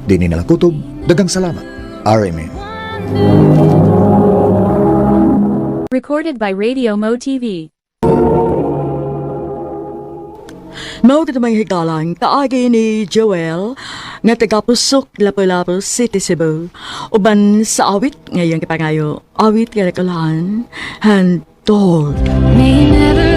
Dini na lang kutob, dagang salamat. RMN. Recorded by Radio Mo TV. Mao kita may higalang kaagi ni Joel nga taga-Pusok, Lapu-Lapu City, Cebu. Uban sa awit ngayong kipangayo, awit nga nakalahan, handol. May never